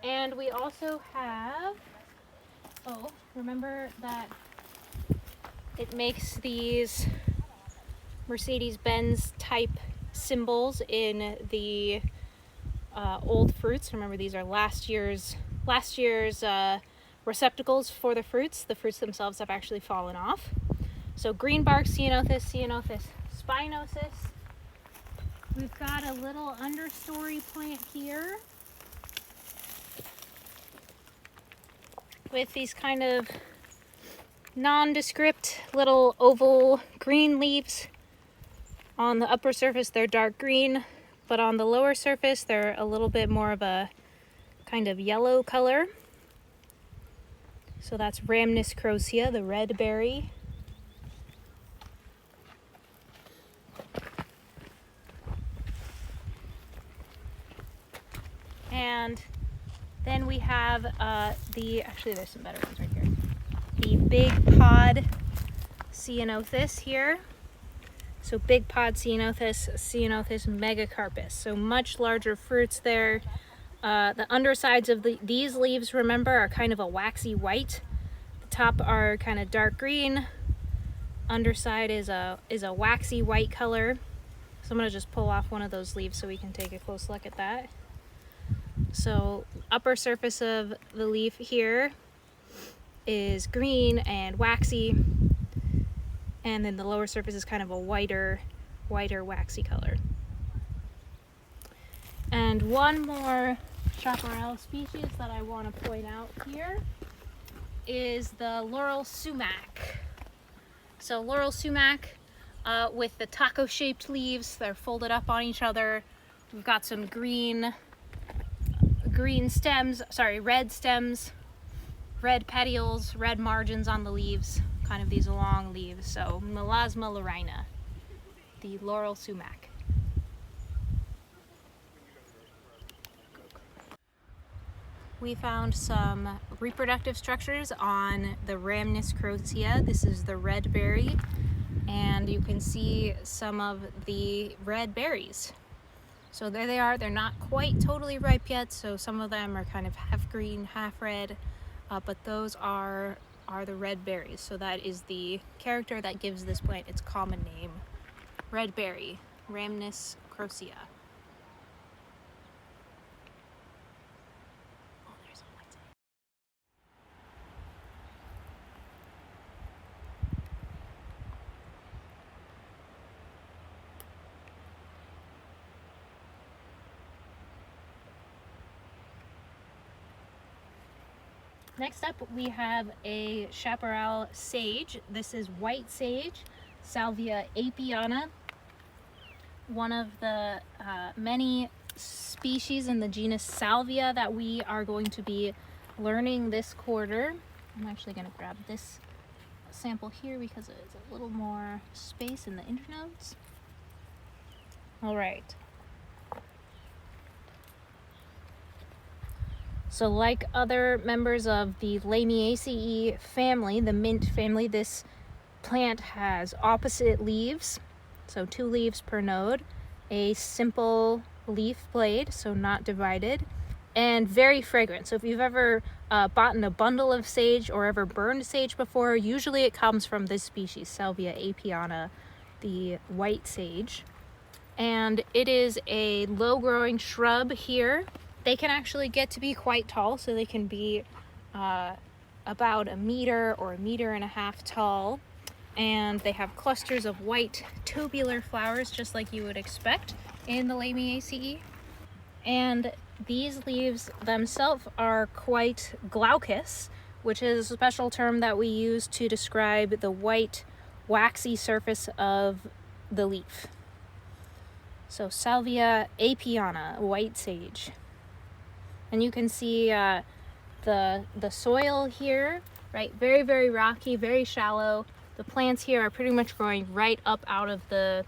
And we also have, remember that it makes these Mercedes-Benz type symbols in the old fruits. Remember, these are last year's receptacles for the fruits. The fruits themselves have actually fallen off. So green bark Ceanothus, Ceanothus spinosus. We've got a little understory plant here with these kind of nondescript little oval green leaves. On the upper surface they're dark green, but on the lower surface they're a little bit more of a kind of yellow color. So that's Rhamnus crocea, the red berry. And then we have actually there's some better ones right here. The big pod Ceanothus here. So big pod Ceanothus, Ceanothus megacarpus. So much larger fruits there. The undersides of these leaves, remember, are kind of a waxy white. The top are kind of dark green. Underside is a waxy white color. So I'm going to just pull off one of those leaves so we can take a close look at that. So upper surface of the leaf here is green and waxy, and then the lower surface is kind of a whiter waxy color. And one more chaparral species that I want to point out here is the laurel sumac. So laurel sumac with the taco-shaped leaves, they're folded up on each other. We've got some red stems, red petioles, red margins on the leaves, kind of these long leaves. So Melasma laurina, the laurel sumac. we found some reproductive structures on the Rhamnus crocea. This is the red berry, and you can see some of the red berries. So there they are. They're not quite totally ripe yet, so some of them are kind of half green, half red, but those are the red berries. So that is the character that gives this plant its common name, red berry, Rhamnus crocea. Oh, there's a white sage. Next up, we have a chaparral sage. This is white sage, Salvia apiana, one of the many species in the genus Salvia that we are going to be learning this quarter. I'm actually going to grab this sample here because it's a little more space in the internodes. All right. So like other members of the Lamiaceae family, the mint family, this plant has opposite leaves, so 2 leaves per node, a simple leaf blade, so not divided, and very fragrant. So if you've ever bought a bundle of sage or ever burned sage before, usually it comes from this species, Salvia apiana, the white sage. And it is a low-growing shrub here. They can actually get to be quite tall, so they can be about 1 meter or 1.5 meters tall. And they have clusters of white tubular flowers, just like you would expect in the Lamiaceae. And these leaves themselves are quite glaucous, which is a special term that we use to describe the white, waxy surface of the leaf. So Salvia apiana, white sage. And you can see the soil here, right? Very, very rocky, very shallow. The plants here are pretty much growing right up out of the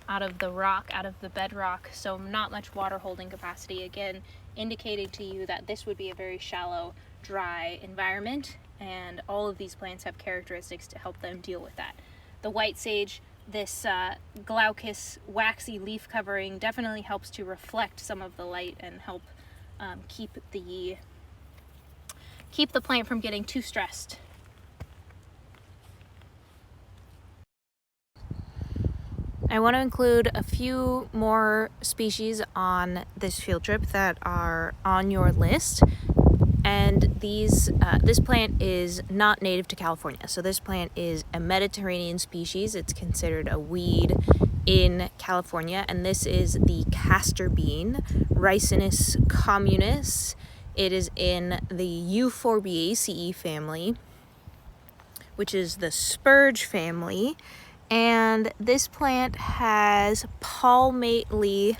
rock, out of the bedrock. So not much water holding capacity. Again, indicating to you that this would be a very shallow, dry environment. And all of these plants have characteristics to help them deal with that. The white sage, this glaucous, waxy leaf covering definitely helps to reflect some of the light and help keep the plant from getting too stressed. I want to include a few more species on this field trip that are on your list. And this plant is not native to California. So this plant is a Mediterranean species. It's considered a weed in California. And this is the castor bean, Ricinus communis. It is in the Euphorbiaceae family, which is the spurge family. And this plant has palmately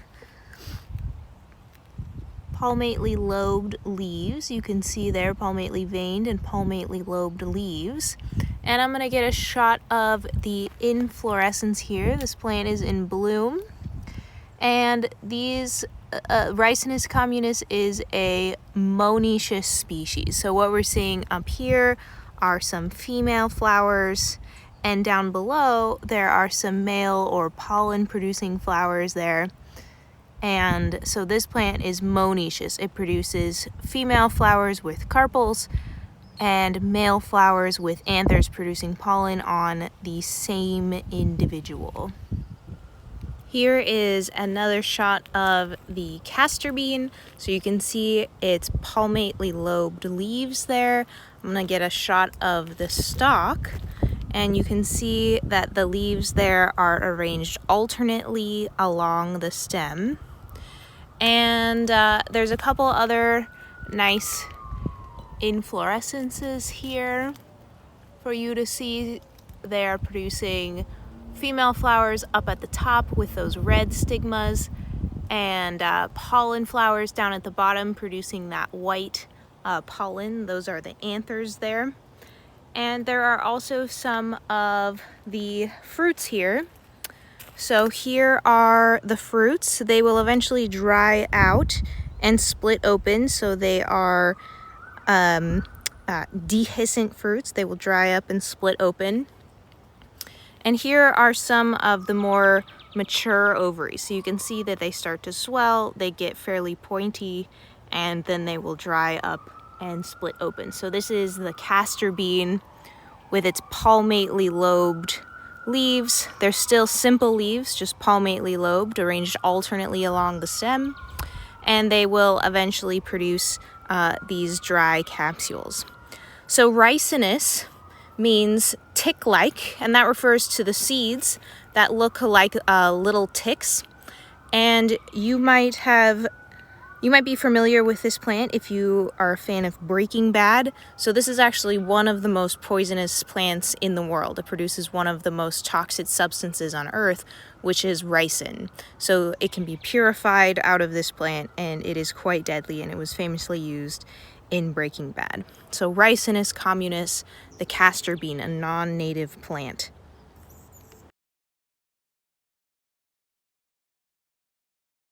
lobed leaves. You can see there palmately veined and palmately lobed leaves. And I'm going to get a shot of the inflorescence here. This plant is in bloom. And these Ricinus communis is a monoecious species. So what we're seeing up here are some female flowers, and down below there are some male or pollen producing flowers there. And so this plant is monoecious. It produces female flowers with carpels and male flowers with anthers producing pollen on the same individual. Here is another shot of the castor bean. So you can see its palmately lobed leaves there. I'm gonna get a shot of the stalk, and you can see that the leaves there are arranged alternately along the stem. And there's a couple other nice inflorescences here for you to see. They are producing female flowers up at the top with those red stigmas, and pollen flowers down at the bottom producing that white pollen. Those are the anthers there. And there are also some of the fruits here. So here are the fruits. They will eventually dry out and split open, so they are dehiscent fruits. They will dry up and split open. And here are some of the more mature ovaries. So you can see that they start to swell, they get fairly pointy, and then they will dry up and split open. So this is the castor bean with its palmately lobed leaves. They're still simple leaves, just palmately lobed, arranged alternately along the stem, and they will eventually produce these dry capsules. So ricinus means tick-like, and that refers to the seeds that look like little ticks. And you might be familiar with this plant if you are a fan of Breaking Bad. So this is actually one of the most poisonous plants in the world. It produces one of the most toxic substances on Earth, which is ricin. So it can be purified out of this plant, and it is quite deadly, and it was famously used in Breaking Bad. So Ricinus communis, the castor bean, a non-native plant.